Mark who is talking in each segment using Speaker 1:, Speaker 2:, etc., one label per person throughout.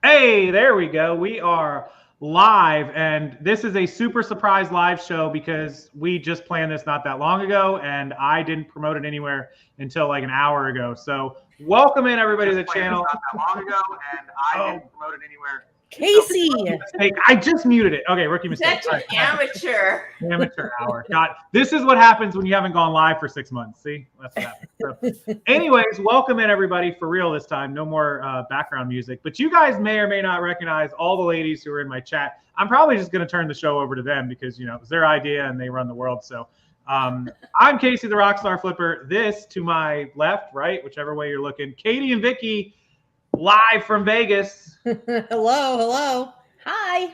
Speaker 1: Hey, there we go. We are live, and this is a super surprise live show because we just planned this not that long ago, and I didn't promote it anywhere until like an hour ago. So, welcome in everybody to the channel. Not that long ago, and I didn't promote it anywhere.
Speaker 2: Casey,
Speaker 1: I just muted it. Okay, rookie mistake.
Speaker 3: Such an amateur.
Speaker 1: Amateur hour. God, this is what happens when you haven't gone live for 6 months. See, that's what happens. So, anyways, welcome in everybody for real this time. No more background music, but you guys may or may not recognize all the ladies who are in my chat. I'm probably just going to turn the show over to them because it was their idea and they run the world. So I'm Casey, the Rockstar Flipper. This to my left, right, whichever way you're looking, Katie and Vicky. Live from Vegas.
Speaker 2: hello. Hi.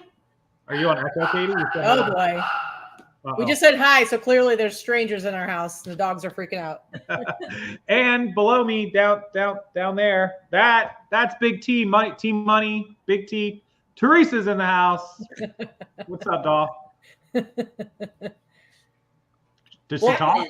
Speaker 1: Are you on Echo, Katie?
Speaker 2: Oh, boy. Uh-oh. We just said hi, so clearly there's strangers in our house. The dogs are freaking out.
Speaker 1: And below me, down there, that's Big T, Team Money, Big T. Teresa's in the house. What's up, doll? Does she talk?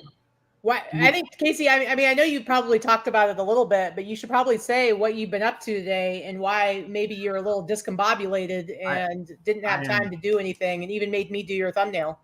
Speaker 2: What I think, Casey, I mean, I know you probably talked about it a little bit, but you should probably say what you've been up to today and why maybe you're a little discombobulated and didn't have time to do anything and even made me do your thumbnail.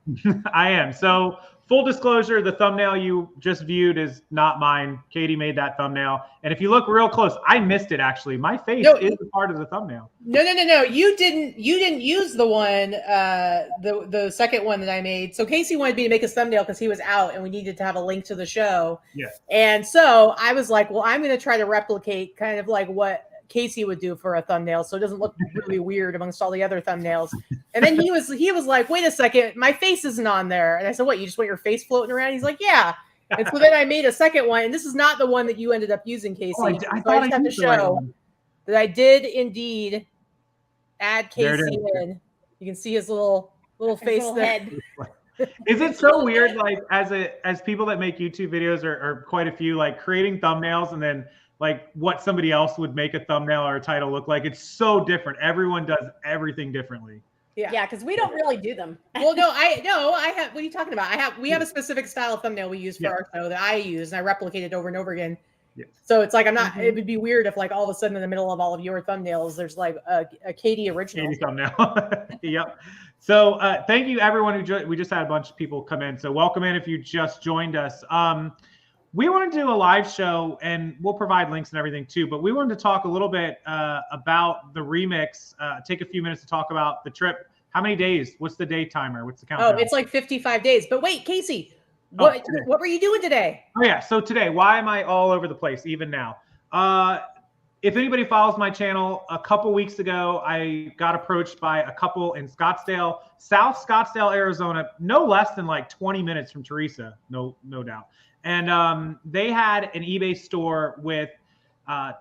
Speaker 1: I am. So full disclosure, the thumbnail you just viewed is not mine. Katie made that thumbnail. And if you look real close, I missed it actually. My face is a part of the thumbnail.
Speaker 2: No. You didn't use the one, the second one that I made. So Casey wanted me to make a thumbnail because he was out and we needed to have a link to the show.
Speaker 1: Yeah.
Speaker 2: And so I was like, well, I'm going to try to replicate kind of like what Casey would do for a thumbnail, so it doesn't look really weird amongst all the other thumbnails. And then he was like, wait a second, my face isn't on there. And I said, what, you just want your face floating around? He's like, yeah. And so then I made a second one, and this is not the one that you ended up using, Casey. So I just have to show that I did indeed add Casey in. You can see his little face there.
Speaker 1: Is it so weird, like as people that make YouTube videos or quite a few, like creating thumbnails and then like what somebody else would make a thumbnail or a title look like? It's so different. Everyone does everything differently.
Speaker 3: Yeah, because we don't really do them.
Speaker 2: Well, I have. What are you talking about? We have a specific style of thumbnail we use for our show that I use, and I replicate it over and over again. Yes. So it's like I'm not. It would be weird if like all of a sudden in the middle of all of your thumbnails, there's like a Katie original.
Speaker 1: Katie thumbnail. Yep. So thank you everyone who we just had a bunch of people come in. So welcome in if you just joined us. We want to do a live show, and we'll provide links and everything too, but we wanted to talk a little bit about the remix, take a few minutes to talk about the trip. How many days? What's the day timer? What's the countdown?
Speaker 2: Oh, it's like 55 days. But wait, Casey, what were you doing today?
Speaker 1: Oh, yeah. So today, why am I all over the place even now? If anybody follows my channel, a couple weeks ago, I got approached by a couple in Scottsdale, South Scottsdale, Arizona, no less than like 20 minutes from Teresa, no doubt. And they had an eBay store with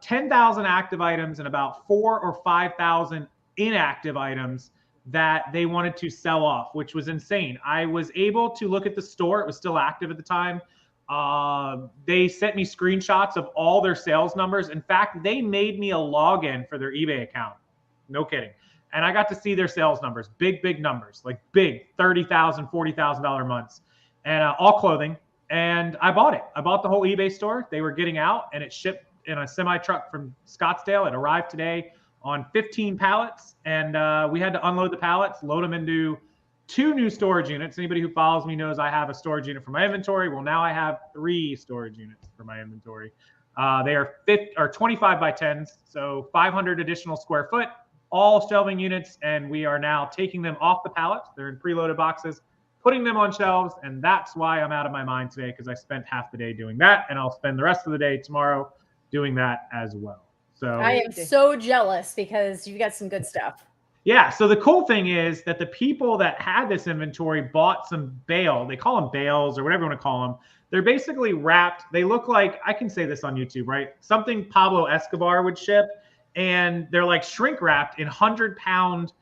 Speaker 1: 10,000 active items and about 4,000 or 5,000 inactive items that they wanted to sell off, which was insane. I was able to look at the store. It was still active at the time. They sent me screenshots of all their sales numbers. In fact, they made me a login for their eBay account. No kidding. And I got to see their sales numbers, big numbers, like big $30,000, $40,000 months, and all clothing. And I bought it. I bought the whole eBay store. They were getting out, and it shipped in a semi truck from Scottsdale. It arrived today on 15 pallets, and we had to unload the pallets, load them into 2 new storage units. Anybody who follows me knows I have a storage unit for my inventory. Well, now I have 3 storage units for my inventory. They are 25 by 10s, so 500 additional square foot, all shelving units, and we are now taking them off the pallets. They're in preloaded boxes, putting them on shelves, and that's why I'm out of my mind today, because I spent half the day doing that, and I'll spend the rest of the day tomorrow doing that as well. So
Speaker 3: I am so jealous because you got some good stuff.
Speaker 1: Yeah, so the cool thing is that the people that had this inventory bought some bale. They call them bales or whatever you want to call them. They're basically wrapped. They look like, I can say this on YouTube, right? Something Pablo Escobar would ship, and they're like shrink wrapped in 100-pound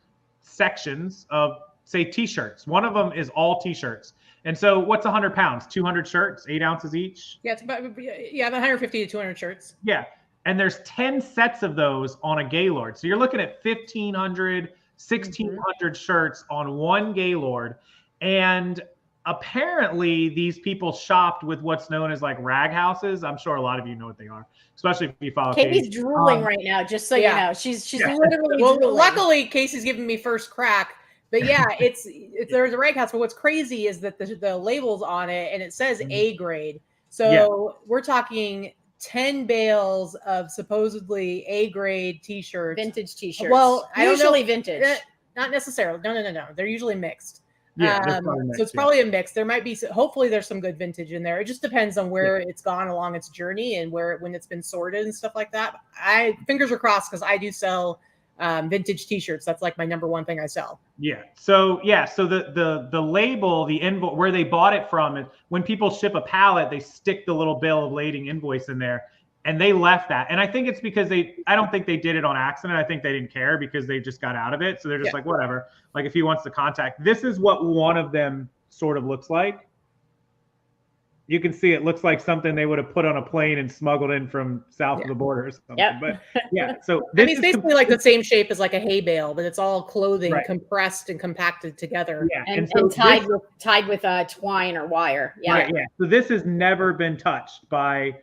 Speaker 1: sections of, say, T-shirts. One of them is all T-shirts. And so what's 100 pounds? 200 shirts, 8 ounces each?
Speaker 2: Yeah, it's about 150 to 200 shirts.
Speaker 1: Yeah. And there's 10 sets of those on a Gaylord. So you're looking at 1,500, 1,600 shirts on one Gaylord. And apparently these people shopped with what's known as like rag houses. I'm sure a lot of you know what they are, especially if you follow
Speaker 3: Katie's
Speaker 1: Katie.
Speaker 3: drooling right now, just so you know. She's literally
Speaker 2: well,
Speaker 3: drooling.
Speaker 2: luckily Casey's giving me first crack. But yeah, it's there's a rag house. But what's crazy is that the label's on it and it says A grade. So we're talking 10 bales of supposedly A grade t-shirts,
Speaker 3: vintage t-shirts.
Speaker 2: Well,
Speaker 3: usually vintage.
Speaker 2: Not necessarily. No. They're usually mixed.
Speaker 1: Yeah,
Speaker 2: so it's probably a mix. There might be, hopefully there's some good vintage in there. It just depends on where it's gone along its journey and when it's been sorted and stuff like that. Fingers are crossed because I do sell vintage t-shirts. That's like my number one thing I sell.
Speaker 1: So the label, the invoice, where they bought it from, and when people ship a pallet, they stick the little bill of lading invoice in there, and they left that. And I think it's because I don't think they did it on accident. I think they didn't care because they just got out of it. So they're just like, whatever. Like if he wants to contact, this is what one of them sort of looks like. You can see it looks like something they would have put on a plane and smuggled in from south of the border or something. But so this
Speaker 2: it's basically like the same shape as like a hay bale, but it's all clothing compressed and compacted together.
Speaker 3: And tied with twine or wire.
Speaker 1: So this has never been touched by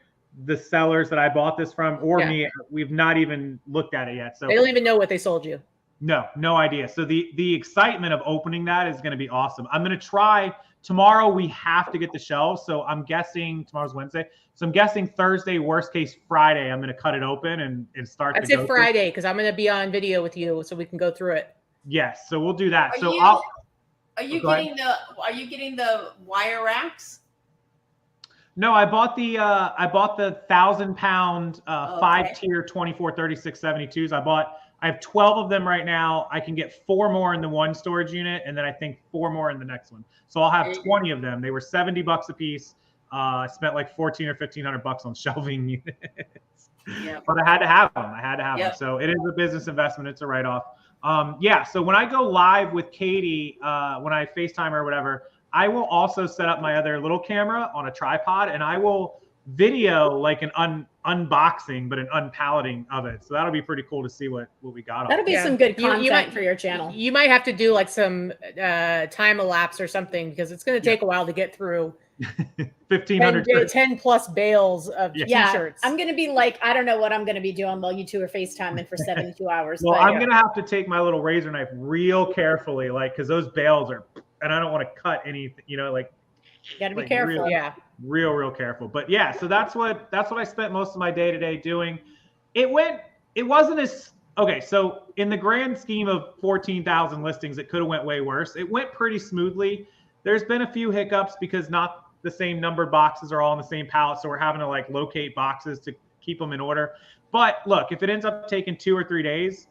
Speaker 1: the sellers that I bought this from or me. We've not even looked at it yet. So
Speaker 2: they don't even know what they sold you.
Speaker 1: No idea. So the excitement of opening that is going to be awesome. I'm going to try. Tomorrow we have to get the shelves. So I'm guessing tomorrow's Wednesday. So I'm guessing Thursday, worst case Friday, I'm going to cut it open and start.
Speaker 2: I'd say Friday because I'm going to be on video with you so we can go through it.
Speaker 1: Yes. So we'll do that.
Speaker 4: Are you getting the wire racks?
Speaker 1: No, I bought the 1,000-pound 5-tier 24, 36, 72s. I have 12 of them right now. I can get 4 more in the one storage unit, and then I think 4 more in the next one. So I'll have 20 of them. They were $70 a piece. I spent like $1,400 or $1,500 on shelving units, but I had to have them. So it is a business investment. It's a write-off. So when I go live with Katie, when I FaceTime her or whatever, I will also set up my other little camera on a tripod, and I will video like an unboxing, but an unpalleting of it. So that'll be pretty cool to see what we got.
Speaker 3: That'll be some good content for your channel.
Speaker 2: You might have to do like some time elapse or something because it's going to take a while to get through
Speaker 1: 1,500
Speaker 2: 10 plus bales of t-shirts.
Speaker 3: I'm going to be like, I don't know what I'm going to be doing while you two are FaceTiming for 72 hours.
Speaker 1: Well, I'm going to have to take my little razor knife real carefully, like, because those bales are, and I don't want to cut anything, you know, like.
Speaker 3: You got to be careful.
Speaker 1: Real careful. But so that's what I spent most of my day today doing. It wasn't as, okay. So in the grand scheme of 14,000 listings, it could have went way worse. It went pretty smoothly. There's been a few hiccups because not the same number of boxes are all in the same pallet. So we're having to like locate boxes to keep them in order. But look, if it ends up taking 2 or 3 days,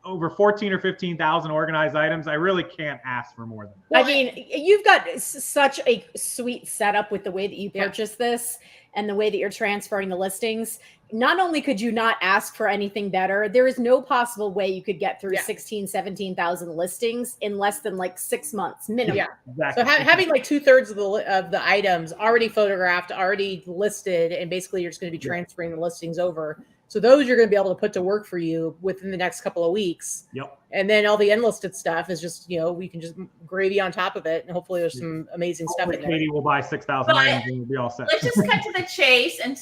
Speaker 1: over 14 or 15,000 organized items, I really can't ask for more than that.
Speaker 3: I mean, you've got such a sweet setup with the way that you purchase this and the way that you're transferring the listings. Not only could you not ask for anything better, there is no possible way you could get through 16, 17,000 listings in less than like 6 months minimum.
Speaker 2: Yeah,
Speaker 1: exactly.
Speaker 2: So having like 2/3 of the items already photographed, already listed, and basically you're just going to be transferring the listings over. So those you're going to be able to put to work for you within the next couple of weeks.
Speaker 1: Yep.
Speaker 2: And then all the unlisted stuff is just, we can just gravy on top of it. And hopefully there's some amazing stuff in there.
Speaker 1: Katie will buy 6,000 items and we'll be all set.
Speaker 4: Let's just cut to the chase and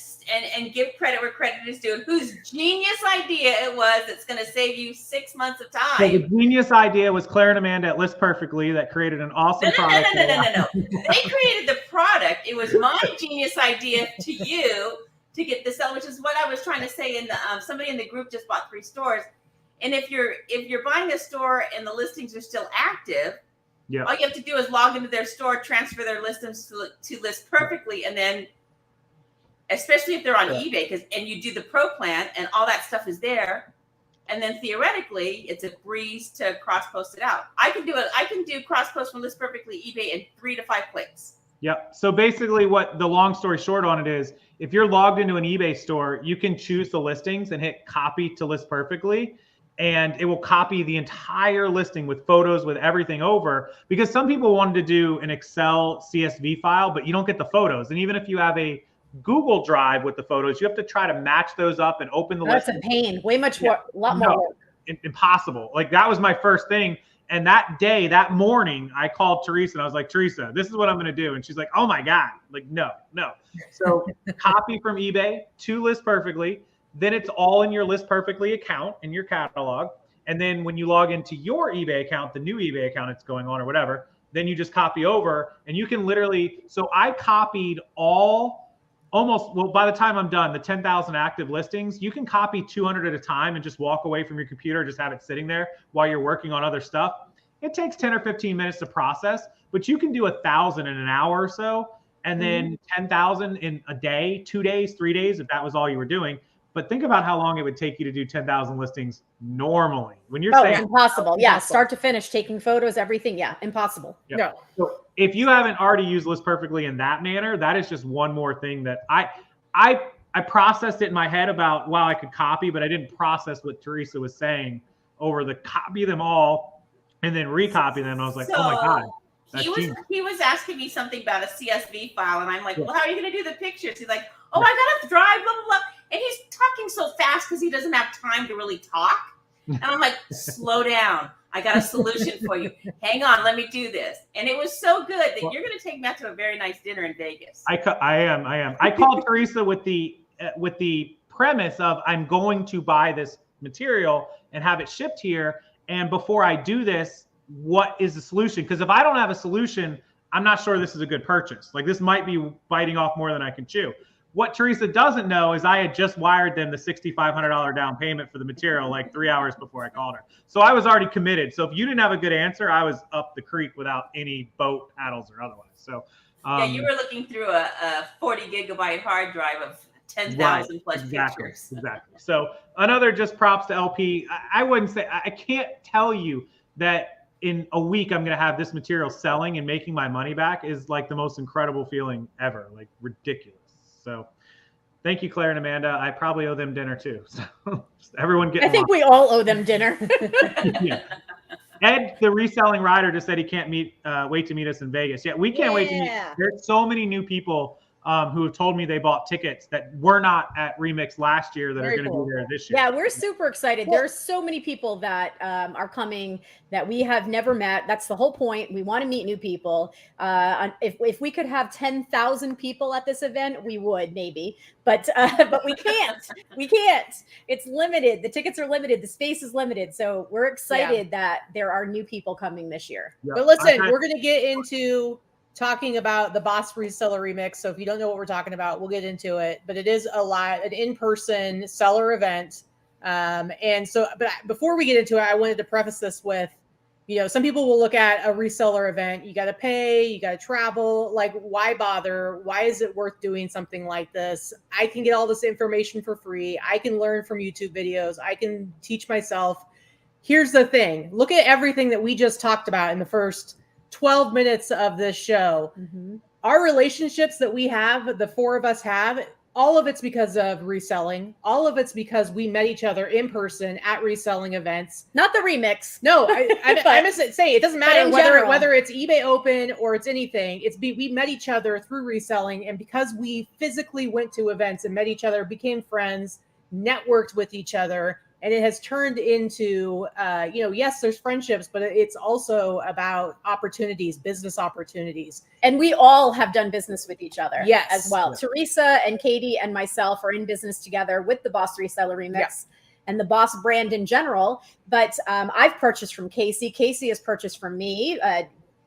Speaker 4: give credit where credit is due. Whose genius idea it was that's going to save you 6 months of time.
Speaker 1: So the genius idea was Claire and Amanda at List Perfectly that created an awesome product.
Speaker 4: No. They created the product. It was my genius idea to you to get this out, which is what I was trying to say. In the somebody in the group just bought 3 stores, and if you're buying a store and the listings are still active, all you have to do is log into their store, transfer their listings to List Perfectly, and then, especially if they're on eBay, and you do the pro plan and all that stuff is there, and then theoretically it's a breeze to cross post it out. I can do cross post from List Perfectly eBay in 3 to 5 clicks.
Speaker 1: Yep. So basically what the long story short on it is, if you're logged into an eBay store, you can choose the listings and hit copy to List Perfectly, and it will copy the entire listing with photos, with everything over, because some people wanted to do an Excel CSV file, but you don't get the photos. And even if you have a Google Drive with the photos, you have to try to match those up and open the list.
Speaker 3: That's a pain. Way much more, a lot more work.
Speaker 1: Impossible. Like that was my first thing. And that day, that morning, I called Teresa and I was like, Teresa, this is what I'm going to do. And she's like, oh my God, like, no. So copy from eBay to List Perfectly. Then it's all in your List Perfectly account in your catalog. And then when you log into your eBay account, the new eBay account it's going on or whatever, then you just copy over and you can literally, so I copied by the time I'm done, the 10,000 active listings, you can copy 200 at a time and just walk away from your computer, just have it sitting there while you're working on other stuff. It takes 10 or 15 minutes to process, but you can do 1,000 in an hour or so, and then 10,000 in a day, 2 days, 3 days, if that was all you were doing. But think about how long it would take you to do 10,000 listings normally. When you're saying
Speaker 3: it's impossible. Yeah, start to finish, taking photos, everything. Yeah, impossible.
Speaker 1: Yep.
Speaker 2: No.
Speaker 1: So if you haven't already used List Perfectly in that manner, that is just one more thing that I processed it in my head about, wow, I could copy, but I didn't process what Teresa was saying over the copy them all and then recopy them. I was like, oh my God.
Speaker 4: He was asking me something about a CSV file, and I'm like, well, how are you going to do the pictures? He's like, oh, I got to drive, blah, blah, blah. And he's talking so fast because he doesn't have time to really talk. And I'm like, slow down. I got a solution for you. Hang on, let me do this. And it was so good that you're going to take Matt to a very nice dinner in Vegas.
Speaker 1: I am. I called Teresa with the premise of I'm going to buy this material and have it shipped here. And before I do this, what is the solution? Because if I don't have a solution, I'm not sure this is a good purchase. Like, this might be biting off more than I can chew. What Teresa doesn't know is I had just wired them the $6,500 down payment for the material like 3 hours before I called her. So I was already committed. So if you didn't have a good answer, I was up the creek without any boat paddles or otherwise. So
Speaker 4: yeah, you were looking through a 40 gigabyte hard drive of 10,000 plus pictures.
Speaker 1: Exactly. So another just props to LP. I wouldn't say, I can't tell you that in a week I'm going to have this material selling and making my money back is like the most incredible feeling ever. Like, ridiculous. So thank you, Claire and Amanda. I probably owe them dinner too. So everyone get.
Speaker 3: I think we all owe them dinner.
Speaker 1: Yeah. Ed, the reselling rider, just said he can't wait to meet us in Vegas. Yeah, we can't wait to meet. There's so many new people who have told me they bought tickets that were not at Remix last year that are going to be there this year.
Speaker 3: Yeah, we're super excited. There are so many people that are coming that we have never met. That's the whole point. We want to meet new people. If we could have 10,000 people at this event, we would maybe, but we can't. We can't. It's limited. The tickets are limited. The space is limited. So we're excited that there are new people coming this year.
Speaker 1: Yep.
Speaker 2: But listen, we're going to get into talking about the BOSS Reseller Remix. So if you don't know what we're talking about, we'll get into it. But it is an in-person seller event. And so, but before we get into it, I wanted to preface this with, some people will look at a reseller event. You got to pay, you got to travel. Like, why bother? Why is it worth doing something like this? I can get all this information for free. I can learn from YouTube videos. I can teach myself. Here's the thing. Look at everything that we just talked about in the first 12 minutes of this show. Our relationships that we have, the four of us have, all of it's because of reselling. All of it's because we met each other in person at reselling events.
Speaker 3: Not the remix.
Speaker 2: No, I must say it doesn't matter whether it's eBay Open or it's anything. We met each other through reselling, and because we physically went to events and met each other, became friends, networked with each other. And it has turned into, yes, there's friendships, but it's also about opportunities, business opportunities.
Speaker 3: And we all have done business with each other as well.
Speaker 1: Yeah.
Speaker 3: Teresa and Katie and myself are in business together with the BOSS Reseller Remix and the BOSS brand in general. But I've purchased from Casey. Casey has purchased from me.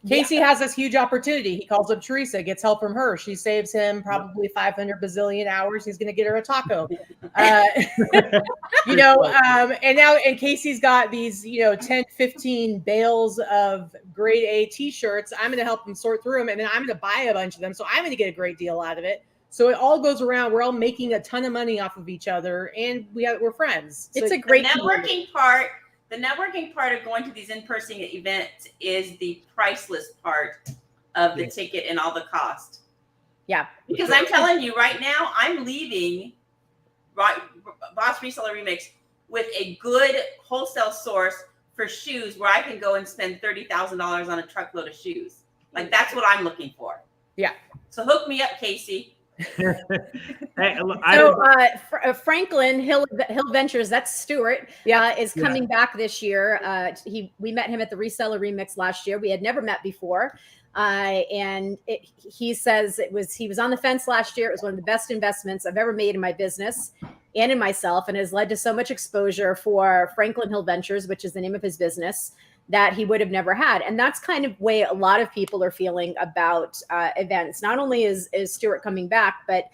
Speaker 2: Casey has this huge opportunity. He calls up Teresa, gets help from her. She saves him probably 500 bazillion hours. He's going to get her a taco. And Casey's got these, 10, 15 bales of grade A t-shirts. I'm going to help him sort through them, and then I'm going to buy a bunch of them. So I'm going to get a great deal out of it. So it all goes around. We're all making a ton of money off of each other, and we're friends.
Speaker 3: It's a great
Speaker 4: networking part. The networking part of going to these in-person events is the priceless part of the ticket and all the cost.
Speaker 3: Yeah.
Speaker 4: Because I'm telling you right now, I'm leaving BOSS Reseller Remix with a good wholesale source for shoes where I can go and spend $30,000 on a truckload of shoes. Like, that's what I'm looking for.
Speaker 2: Yeah.
Speaker 4: So hook me up, Casey.
Speaker 1: Hey, look,
Speaker 3: Franklin Hill Ventures, that's Stuart, is coming back this year. We met him at the Reseller Remix last year. We had never met before. And he says he was on the fence last year. It was one of the best investments I've ever made in my business and in myself, and has led to so much exposure for Franklin Hill Ventures, which is the name of his business, that he would have never had. And that's kind of way a lot of people are feeling about events. Not only is Stuart coming back, but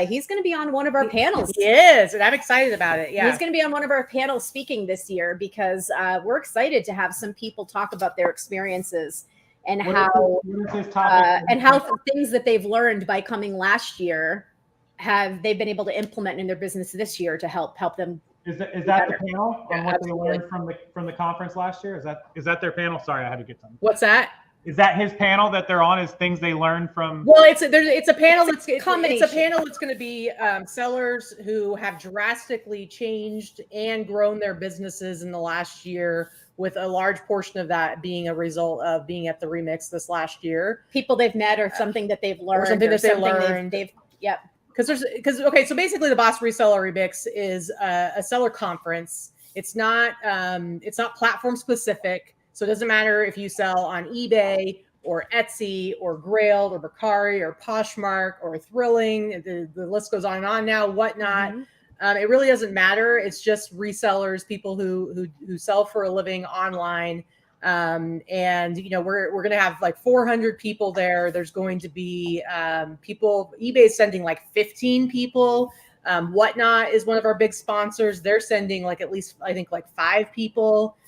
Speaker 3: he's going to be on one of our panels.
Speaker 2: He is, and I'm excited about it. Yeah,
Speaker 3: he's going to be on one of our panels speaking this year, because we're excited to have some people talk about their experiences and how things that they've learned by coming last year they've been able to implement in their business this year to help them.
Speaker 1: Is that the panel on what they learned from the conference last year? Is that their panel? Sorry, I had to get something.
Speaker 2: What's that?
Speaker 1: Is that his panel that they're on? Is things they learned from?
Speaker 2: Well, it's a panel. It's a panel that's going to be sellers who have drastically changed and grown their businesses in the last year, with a large portion of that being a result of being at the Remix this last year.
Speaker 3: People they've met, or something that they've learned,
Speaker 2: Okay, so basically the BOSS Reseller Remix is a seller conference. It's not platform specific. So it doesn't matter if you sell on eBay or Etsy or Grailed or Mercari or Poshmark or Thrilling. The list goes on and on now, whatnot. Mm-hmm. It really doesn't matter. It's just resellers, people who sell for a living online. And we're going to have like 400 people there. There's going to be people. eBay's sending like 15 people. Whatnot is one of our big sponsors. They're sending like at least, I think, like 5 people.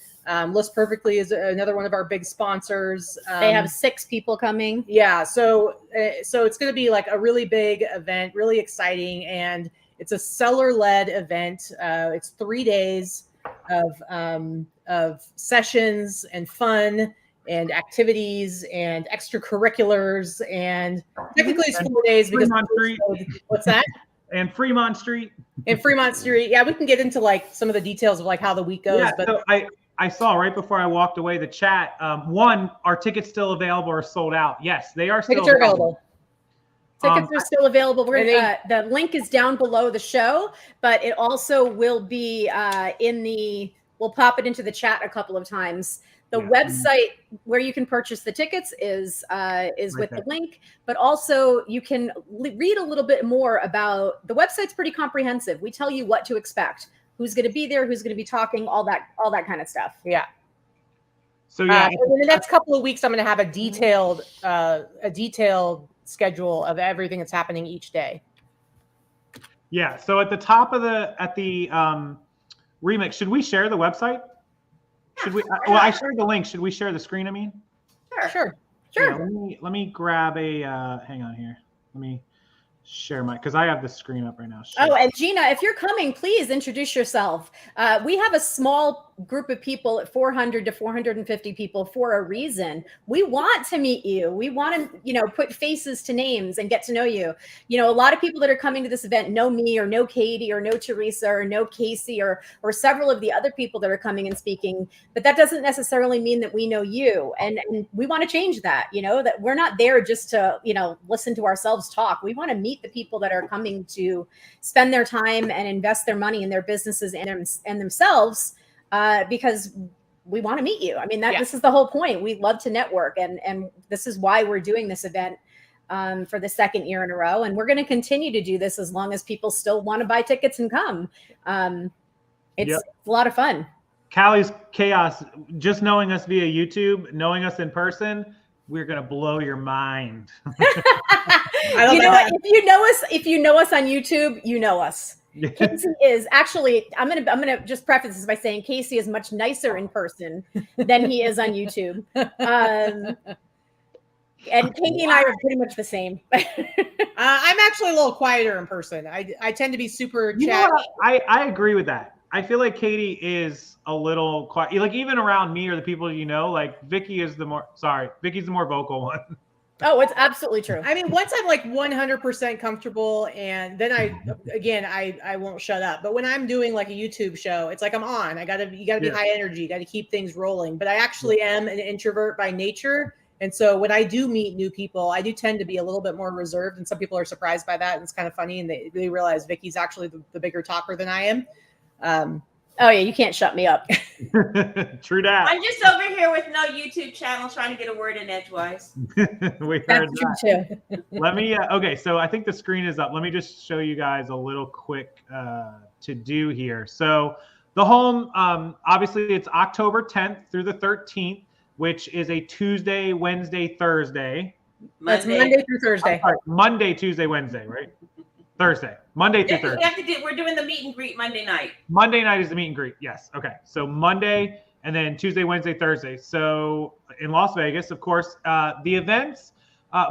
Speaker 2: List Perfectly is another one of our big sponsors.
Speaker 3: They have 6 people coming.
Speaker 2: Yeah, so it's going to be like a really big event, really exciting, and it's a seller-led event. It's 3 days of sessions and fun and activities and extracurriculars, and technically it's 4 days because what's that?
Speaker 1: And Fremont Street.
Speaker 2: And Fremont Street. Yeah, we can get into like some of the details of like how the week goes.
Speaker 1: Yeah,
Speaker 2: but
Speaker 1: so I saw right before I walked away the chat. One, are tickets still available or sold out? Yes, they are still available.
Speaker 3: Tickets are still available. The link is down below the show, but it also will be we'll pop it into the chat a couple of times. The website where you can purchase the tickets is with the link, but also you can read a little bit more about the website's pretty comprehensive. We tell you what to expect, who's going to be there, who's going to be talking, all that kind of stuff.
Speaker 2: Yeah.
Speaker 1: So in the
Speaker 2: next couple of weeks, I'm going to have a detailed schedule of everything that's happening each day.
Speaker 1: Yeah. So at the top of the Remix, should we share the website? Should we? Well, I shared the link. Should we share the screen? I mean,
Speaker 2: sure.
Speaker 1: Yeah, let me grab a. Hang on here. Let me share because I have the screen up right now.
Speaker 3: Share. Oh, and Gina, if you're coming, please introduce yourself. We have a small group of people at 400 to 450 people for a reason. We want to meet you. We want to, put faces to names and get to know you. A lot of people that are coming to this event know me or know Katie or know Teresa or know Casey or several of the other people that are coming and speaking, but that doesn't necessarily mean that we know you. And we want to change that, that we're not there just to, listen to ourselves talk. We want to meet the people that are coming to spend their time and invest their money in their businesses and themselves. Because we want to meet you. I mean, this is the whole point. We love to network, and this is why we're doing this event for the 2nd year in a row. And we're going to continue to do this as long as people still want to buy tickets and come. It's a lot of fun.
Speaker 1: Callie's Chaos, just knowing us via YouTube, knowing us in person, we're going to blow your mind.
Speaker 3: If you know us on YouTube, you know us. Casey is actually, I'm gonna just preface this by saying Casey is much nicer in person than he is on YouTube. And Katie and I are pretty much the same.
Speaker 2: I'm actually a little quieter in person. I tend to be super chatty.
Speaker 1: I agree with that. I feel like Katie is a little quiet. Like even around me or the people like Vicky's the more vocal one.
Speaker 3: Oh, it's absolutely true.
Speaker 2: I mean, once I'm like 100% comfortable, and then I won't shut up. But when I'm doing like a YouTube show, it's like I'm on. You gotta be high energy. You gotta keep things rolling. But I actually am an introvert by nature, And so when I do meet new people, I do tend to be a little bit more reserved, and some people are surprised by that. And it's kind of funny. And they really realize Vicky's actually the bigger talker than I am.
Speaker 3: Oh yeah, you can't shut me up.
Speaker 1: True that.
Speaker 4: I'm just over here with no YouTube channel trying to get a word in edgewise.
Speaker 1: We heard
Speaker 3: That's true
Speaker 1: that.
Speaker 3: too.
Speaker 1: Let me, okay, so I think the screen is up. Let me just show you guys a little quick to do here. So the home, obviously it's October 10th through the 13th, which is a Tuesday, Wednesday, Thursday.
Speaker 2: That's Monday through Thursday.
Speaker 1: Sorry, Monday, Tuesday, Wednesday, right? Thursday, Monday through Thursday.
Speaker 4: We're doing the meet and greet Monday night.
Speaker 1: Monday night is the meet and greet. Yes. Okay. So Monday and then Tuesday, Wednesday, Thursday. So in Las Vegas, of course, the events,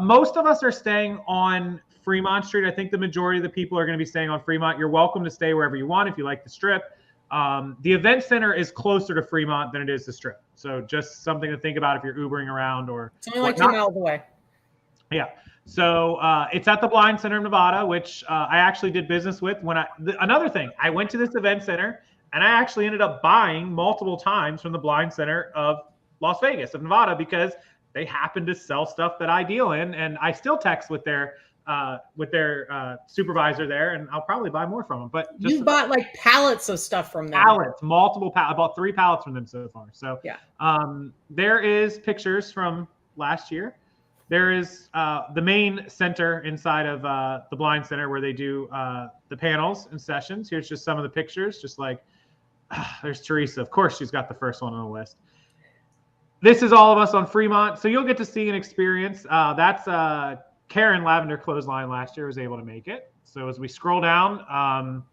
Speaker 1: most of us are staying on Fremont Street. I think the majority of the people are going to be staying on Fremont. You're welcome to stay wherever you want if you like the Strip. The event center is closer to Fremont than it is the Strip. So just something to think about if you're Ubering around or
Speaker 2: it's only like 2 miles away.
Speaker 1: Yeah. So it's at the Blind Center of Nevada, which I actually did business with. Another thing, I went to this event center and I actually ended up buying multiple times from the Blind Center of Las Vegas, of Nevada, because they happen to sell stuff that I deal in, and I still text with their supervisor there, and I'll probably buy more from them. But just
Speaker 2: you bought like pallets of stuff from them.
Speaker 1: Pallets, multiple pallets. I bought 3 pallets from them so far. So
Speaker 2: yeah,
Speaker 1: there is pictures from last year. There is the main center inside of the Blind Center where they do the panels and sessions. Here's just some of the pictures. Just like there's Teresa. Of course, she's got the first one on the list. This is all of us on Fremont, so you'll get to see and experience. That's Karen Lavender Clothesline last year was able to make it. So as we scroll down,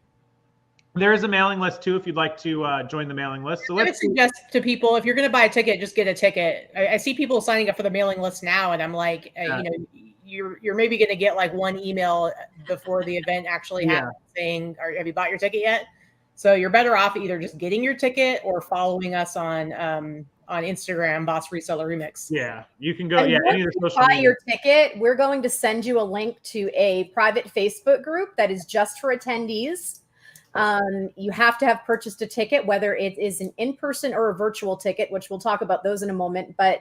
Speaker 1: there is a mailing list too if you'd like to join the mailing list. So
Speaker 2: I would suggest to people, if you're going to buy a ticket, just get a ticket. I see people signing up for the mailing list now, and I'm like, you know, you're maybe going to get like one email before the event actually happens saying, have you bought your ticket yet? So you're better off either just getting your ticket or following us on Instagram, BOSS Reseller Remix.
Speaker 1: Yeah, you can go.
Speaker 3: And
Speaker 1: any of the social
Speaker 3: buy
Speaker 1: media.
Speaker 3: your ticket. We're going to send you a link to a private Facebook group that is just for attendees. You have to have purchased a ticket, whether it is an in-person or a virtual ticket, which we'll talk about those in a moment. But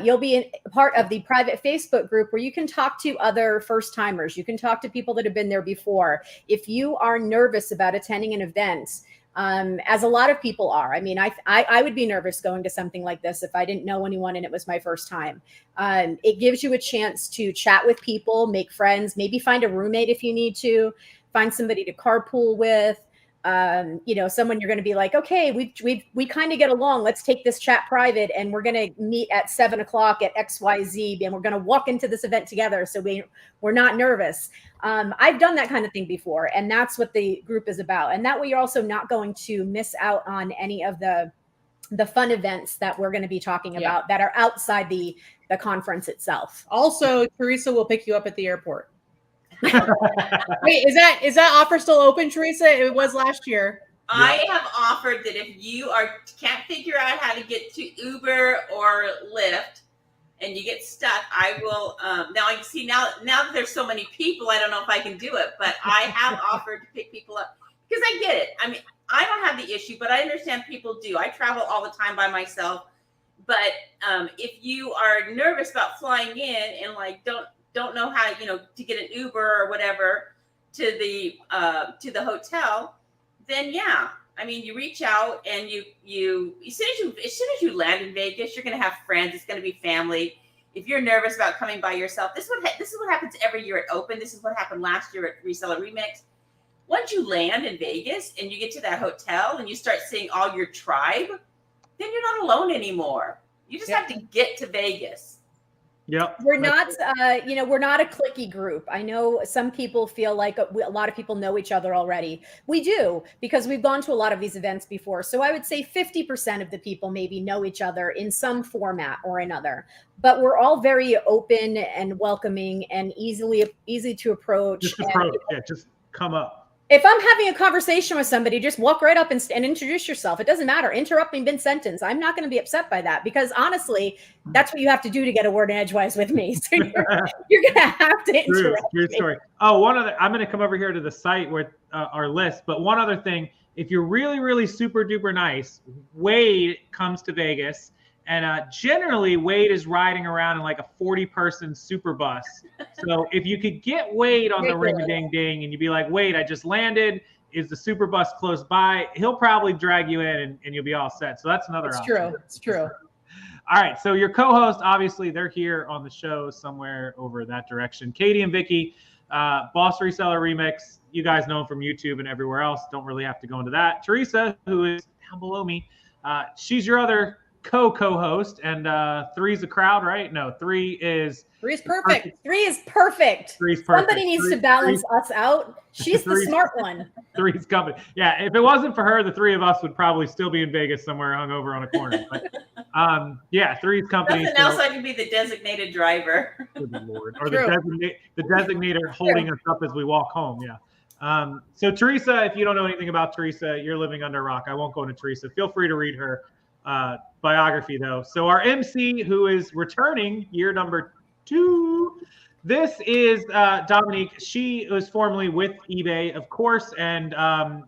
Speaker 3: you'll be part of the private Facebook group where you can talk to other first-timers. You can talk to people that have been there before. If you are nervous about attending an event, as a lot of people are. I mean, I would be nervous going to something like this if I didn't know anyone and it was my first time. It gives you a chance to chat with people, make friends, maybe find a roommate if you need to, find somebody to carpool with, you know, someone you're going to be like, okay, we kind of get along. Let's take this chat private, and we're going to meet at 7 o'clock at XYZ, and we're going to walk into this event together. So we're not nervous. I've done that kind of thing before, and that's what the group is about. And that way you're also not going to miss out on any of the fun events that we're going to be talking about that are outside the conference itself.
Speaker 2: Also, Teresa will pick you up at the airport. Wait, is that offer still open, Teresa? It was last year.
Speaker 4: I have offered that if you can't figure out how to get to Uber or Lyft and you get stuck, I will now I see now that there's so many people, I don't know if I can do it, but I have offered to pick people up because I get it. I mean, I don't have the issue, but I understand people do. I travel all the time by myself. But if you are nervous about flying in and like don't know how, you know, to get an Uber or whatever to the hotel, then yeah, I mean, you reach out and you as soon as you land in Vegas, you're gonna have friends. It's gonna be family. If you're nervous about coming by yourself, this is what happens every year at Open. This is what happened last year at Reseller Remix. Once you land in Vegas and you get to that hotel and you start seeing all your tribe, then you're not alone anymore. You just have to get to Vegas.
Speaker 1: Yep.
Speaker 3: We're not, we're not a cliquey group. I know some people feel like a lot of people know each other already. We do, because we've gone to a lot of these events before. So I would say 50% of the people maybe know each other in some format or another. But we're all very open and welcoming and easy to approach.
Speaker 1: Just come up.
Speaker 3: If I'm having a conversation with somebody, just walk right up and introduce yourself. It doesn't matter. Interrupt me mid-sentence. I'm not going to be upset by that, because honestly, that's what you have to do to get a word in edgewise with me. So you're going to have to interrupt
Speaker 1: True
Speaker 3: me.
Speaker 1: story. Oh, I'm going to come over here to the site with our list. But one other thing, if you're really, really super duper nice, Wade comes to Vegas And generally, Wade is riding around in like a 40-person super bus. So if you could get Wade on the ring-a-ding-ding and you'd be like, Wade, I just landed. Is the super bus close by? He'll probably drag you in and you'll be all set. So that's another option.
Speaker 2: It's true.
Speaker 1: All right. So your co-host, obviously, they're here on the show somewhere over that direction. Katie and Vicky, Boss Reseller Remix. You guys know them from YouTube and everywhere else. Don't really have to go into that. Teresa, who is down below me, she's your other co-host, and 3's a crowd, right? No, 3 is
Speaker 2: perfect.
Speaker 3: 3 is perfect.
Speaker 1: 3's perfect.
Speaker 3: Somebody needs to balance us out. She's the smart one.
Speaker 1: 3's company. Yeah, if it wasn't for her, the 3 of us would probably still be in Vegas somewhere hungover on a corner. But yeah, 3's company.
Speaker 4: Nothing else, I can be the designated driver.
Speaker 1: Good Lord. Or the designator holding us up as we walk home. Yeah. So Teresa, if you don't know anything about Teresa, you're living under a rock. I won't go into Teresa. Feel free to read her biography, though. So our MC, who is returning year number 2, this is Dominique. She was formerly with eBay, of course, and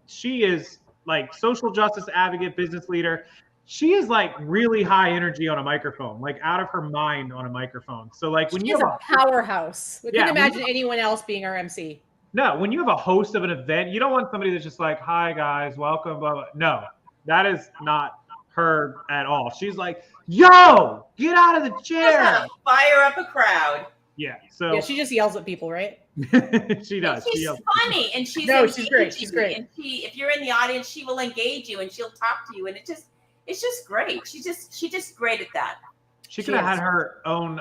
Speaker 1: she is like social justice advocate, business leader. She is like really high energy on a microphone, like out of her mind on a microphone. So like when
Speaker 3: She's a powerhouse.
Speaker 2: We couldn't imagine anyone else being our MC.
Speaker 1: No, when you have a host of an event, you don't want somebody that's just like, hi guys, welcome, blah, blah. No, that is not her at all. She's like, yo, get out of the chair.
Speaker 4: Fire up a crowd.
Speaker 1: Yeah. So
Speaker 2: she just yells at people, right?
Speaker 1: She does.
Speaker 4: She's funny, and she's
Speaker 2: great. She's great.
Speaker 4: And if you're in the audience, she will engage you and she'll talk to you, and it's just great. She's just great at that.
Speaker 1: She could have had her own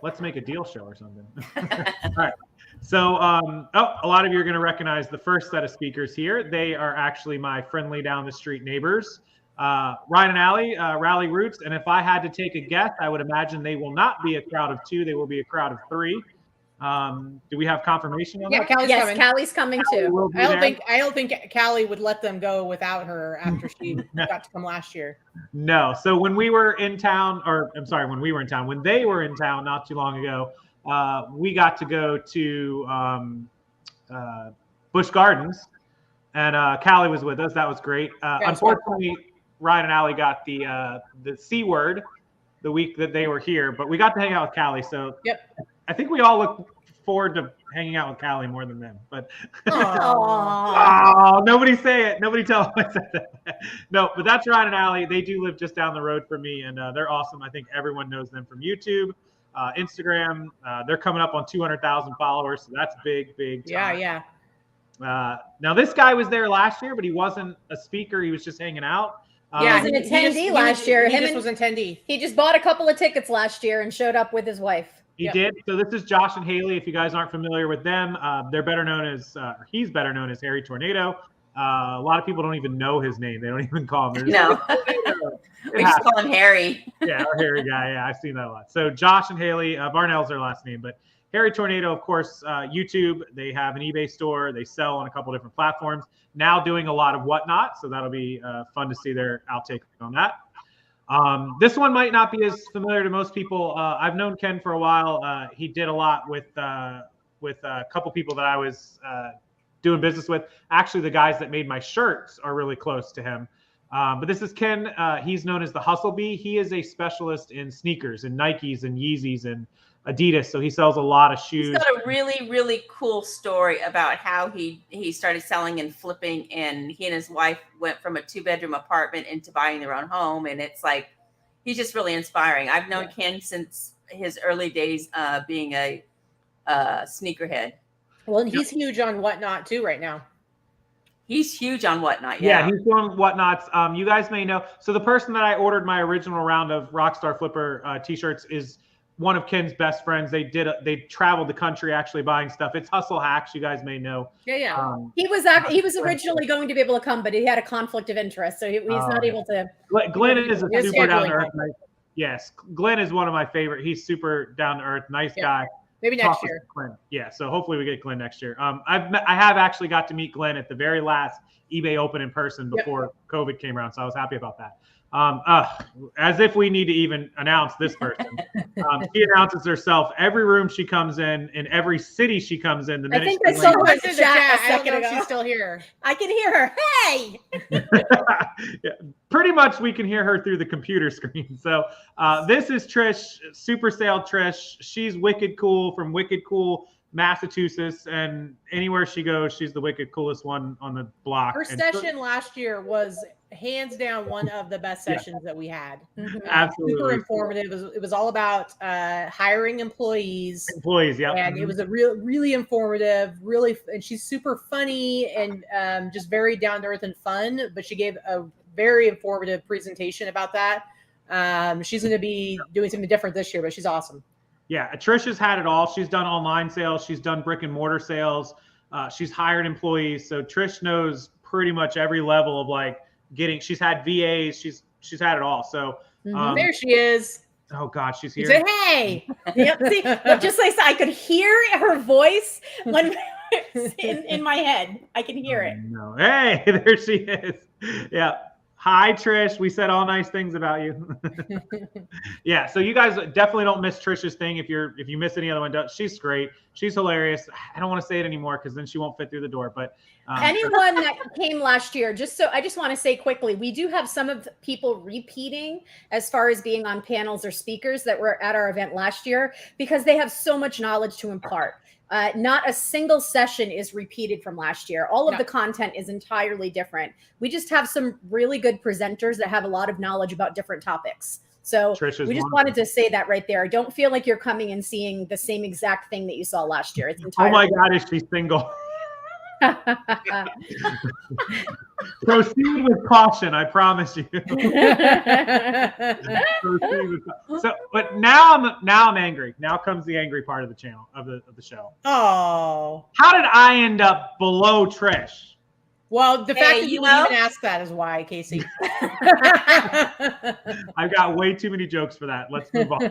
Speaker 1: let's make a deal show or something. All right. So a lot of you are going to recognize the first set of speakers here. They are actually my friendly down the street neighbors, Ryan and Allie, Rally Roots. And if I had to take a guess, I would imagine they will not be a crowd of 2. They will be a crowd of 3. Do we have confirmation on that?
Speaker 2: Callie's coming.
Speaker 3: Callie's coming too.
Speaker 2: I don't think Callie would let them go without her after she got to come last year.
Speaker 1: No. So when we were in town, when they were in town not too long ago, we got to go to Busch Gardens, and Callie was with us. That was great. Unfortunately, Ryan and Allie got the C word the week that they were here, but we got to hang out with Callie. So I think we all look forward to hanging out with Callie more than them. But oh, nobody say it. Nobody tell them I said that. No, but that's Ryan and Allie. They do live just down the road from me, and they're awesome. I think everyone knows them from YouTube. Instagram, they're coming up on 200,000 followers, so that's big time.
Speaker 2: Yeah.
Speaker 1: Now this guy was there last year, but he wasn't a speaker. He was just hanging out.
Speaker 3: He was an attendee last year.
Speaker 2: He just was an attendee.
Speaker 3: He just bought a couple of tickets last year and showed up with his wife.
Speaker 1: He did. So this is Josh and Haley. If you guys aren't familiar with them, they're better known as, he's better known as Harry Tornado. A lot of people don't even know his name. They don't even call him.
Speaker 4: No. We just call him Harry.
Speaker 1: Yeah, our Harry guy. Yeah, I've seen that a lot. So Josh and Haley, Varnell's their last name, but Harry Tornado, of course, YouTube. They have an eBay store. They sell on a couple different platforms. Now doing a lot of Whatnot, so that'll be fun to see their outtake on that. This one might not be as familiar to most people. I've known Ken for a while. He did a lot with a couple people that I was doing business with. Actually, the guys that made my shirts are really close to him. But this is Ken. He's known as the Hustle Bee. He is a specialist in sneakers and Nikes and Yeezys and Adidas. So he sells a lot of shoes.
Speaker 4: He's got a really, really cool story about how he started selling and flipping, and he and his wife went from a 2-bedroom apartment into buying their own home. And it's like, he's just really inspiring. I've known Ken since his early days being a sneakerhead.
Speaker 2: Well, and he's huge on Whatnot too right now.
Speaker 4: He's huge on Whatnot.
Speaker 1: Yeah, he's doing Whatnots. You guys may know. So the person that I ordered my original round of Rockstar Flipper t-shirts is one of Ken's best friends. They traveled the country actually buying stuff. It's Hustle Hacks. You guys may know.
Speaker 2: Yeah.
Speaker 3: He was originally going to be able to come, but he had a conflict of interest, so he's not able to.
Speaker 1: Glenn is a super down to earth. Yes, Glenn is one of my favorite. He's super down to earth, nice guy.
Speaker 2: Maybe next year.
Speaker 1: Yeah, so hopefully we get Glenn next year. I have actually got to meet Glenn at the very last eBay Open in person before COVID came around. So I was happy about that. As if we need to even announce this person. She announces herself every room she comes in every city she comes in. The minute
Speaker 3: I think
Speaker 1: she
Speaker 3: I saw her
Speaker 1: lands.
Speaker 3: in the chat a
Speaker 2: I don't
Speaker 3: second
Speaker 2: know if
Speaker 3: ago.
Speaker 2: she's still here.
Speaker 3: I can hear her. Hey!
Speaker 1: Yeah, pretty much we can hear her through the computer screen. So this is Trish, Super Sale Trish. She's wicked cool from Wicked Cool, Massachusetts, and anywhere she goes, she's the wicked coolest one on the block.
Speaker 2: Her
Speaker 1: And
Speaker 2: session last year was hands down one of the best sessions that we had.
Speaker 1: absolutely
Speaker 2: Super informative. It was all about hiring employees.
Speaker 1: Yeah.
Speaker 2: And it was a really informative, and she's super funny and just very down to earth and fun. But she gave a very informative presentation about that. She's going to be doing something different this year, but she's awesome.
Speaker 1: Yeah, Trish has had it all. She's done online sales. She's done brick and mortar sales. She's hired employees. So Trish knows pretty much every level of like she's had VAs. She's had it all. So
Speaker 2: there she is.
Speaker 1: Oh God, she's here.
Speaker 2: Say hey.
Speaker 3: Yep, see, but just like I could hear her voice when in my head. I can hear it.
Speaker 1: No. Hey, there she is. Yeah. Hi, Trish. We said all nice things about you. Yeah. So you guys definitely don't miss Trish's thing. If you miss any other one, she's great. She's hilarious. I don't want to say it anymore because then she won't fit through the door. But
Speaker 3: anyone that came last year, I just want to say quickly, we do have some of the people repeating as far as being on panels or speakers that were at our event last year because they have so much knowledge to impart. Not a single session is repeated from last year. All of the content is entirely different. We just have some really good presenters that have a lot of knowledge about different topics. So we just wanted to say that right there. Don't feel like you're coming and seeing the same exact thing that you saw last year. It's entirely
Speaker 1: oh my God, is she single? Proceed with caution, I promise you. So, but now I'm angry. Now comes the angry part of the channel of the show.
Speaker 2: Oh,
Speaker 1: how did I end up below Trish?
Speaker 2: Well, the fact that you even ask that is why, Casey.
Speaker 1: I've got way too many jokes for that. Let's move on.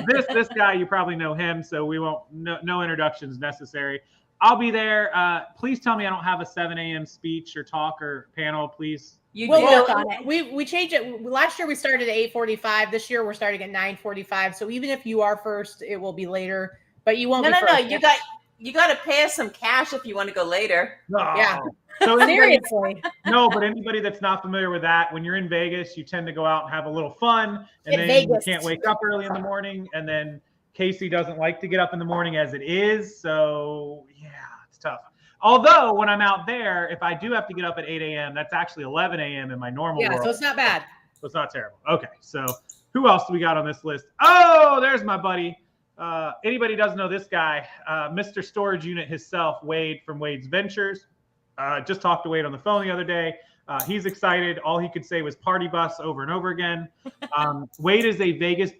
Speaker 1: This guy, you probably know him, so we won't. No introductions necessary. I'll be there. Please tell me I don't have a 7 a.m. speech or talk or panel, please.
Speaker 2: We changed it. Last year we started at 8:45. This year we're starting at 9:45. So even if you are first, it will be later. But you won't.
Speaker 4: No. You got to pay us some cash if you want to go later.
Speaker 1: Oh.
Speaker 2: Yeah.
Speaker 1: So
Speaker 3: seriously.
Speaker 1: No, but anybody that's not familiar with that, when you're in Vegas, you tend to go out and have a little fun, and then you can't wake up early in the morning, and then Casey doesn't like to get up in the morning as it is. So yeah, it's tough. Although when I'm out there, if I do have to get up at 8 a.m., that's actually 11 a.m. in my normal world.
Speaker 2: So it's not bad.
Speaker 1: So it's not terrible. Okay, so who else do we got on this list? Oh, there's my buddy. Anybody doesn't know this guy, Mr. Storage Unit himself, Wade from Wade's Ventures. Just talked to Wade on the phone the other day. He's excited. All he could say was party bus over and over again. Wade is a Vegas.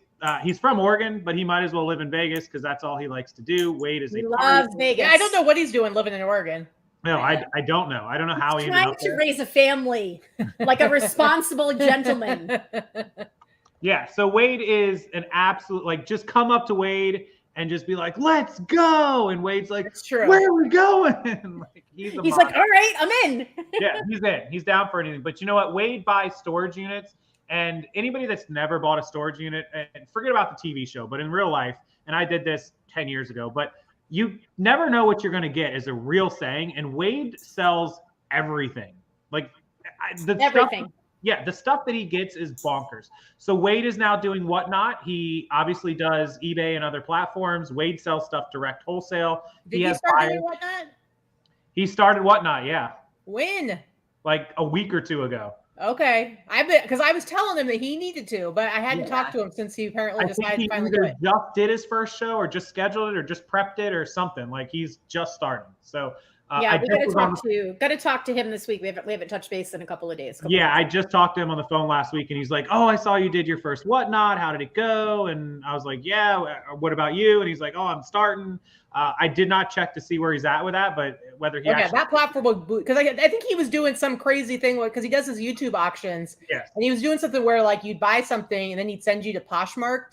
Speaker 1: He's from Oregon, but he might as well live in Vegas because that's all he likes to do. Wade is
Speaker 3: He loves Vegas.
Speaker 2: Yeah, I don't know what he's doing living in Oregon.
Speaker 1: No, I don't know. I don't know how he ended
Speaker 3: trying
Speaker 1: up
Speaker 3: to
Speaker 1: there.
Speaker 3: raise a family like a responsible gentleman.
Speaker 1: Yeah, so Wade is an absolute, just come up to Wade and just be like, let's go. And Wade's like, where are we going? He's
Speaker 3: like, all right, I'm in.
Speaker 1: Yeah, he's in. He's down for anything. But you know what? Wade buys storage units. And anybody that's never bought a storage unit, and forget about the TV show, but in real life, and I did this 10 years ago, but you never know what you're going to get is a real saying. And Wade sells everything.
Speaker 3: Everything.
Speaker 1: The stuff that he gets is bonkers. So Wade is now doing Whatnot. He obviously does eBay and other platforms. Wade sells stuff direct wholesale.
Speaker 2: Did he start doing Whatnot?
Speaker 1: He started Whatnot, yeah.
Speaker 2: When?
Speaker 1: Like a week or two ago.
Speaker 2: Okay. Because I was telling him that he needed to, but I hadn't talked to him since he apparently decided to finally do it.
Speaker 1: He just did his first show or just scheduled it or just prepped it or something. Like he's just starting. So
Speaker 3: we gotta talk to him this week. We haven't touched base in a couple of days.
Speaker 1: I just talked to him on the phone last week, and he's like, "Oh, I saw you did your first Whatnot. How did it go?" And I was like, "Yeah. What about you?" And he's like, "Oh, I'm starting." I did not check to see where he's at with that, but whether he
Speaker 2: that platform will boot, because I think he was doing some crazy thing because he does his YouTube auctions.
Speaker 1: Yes.
Speaker 2: And he was doing something where you'd buy something and then he'd send you to Poshmark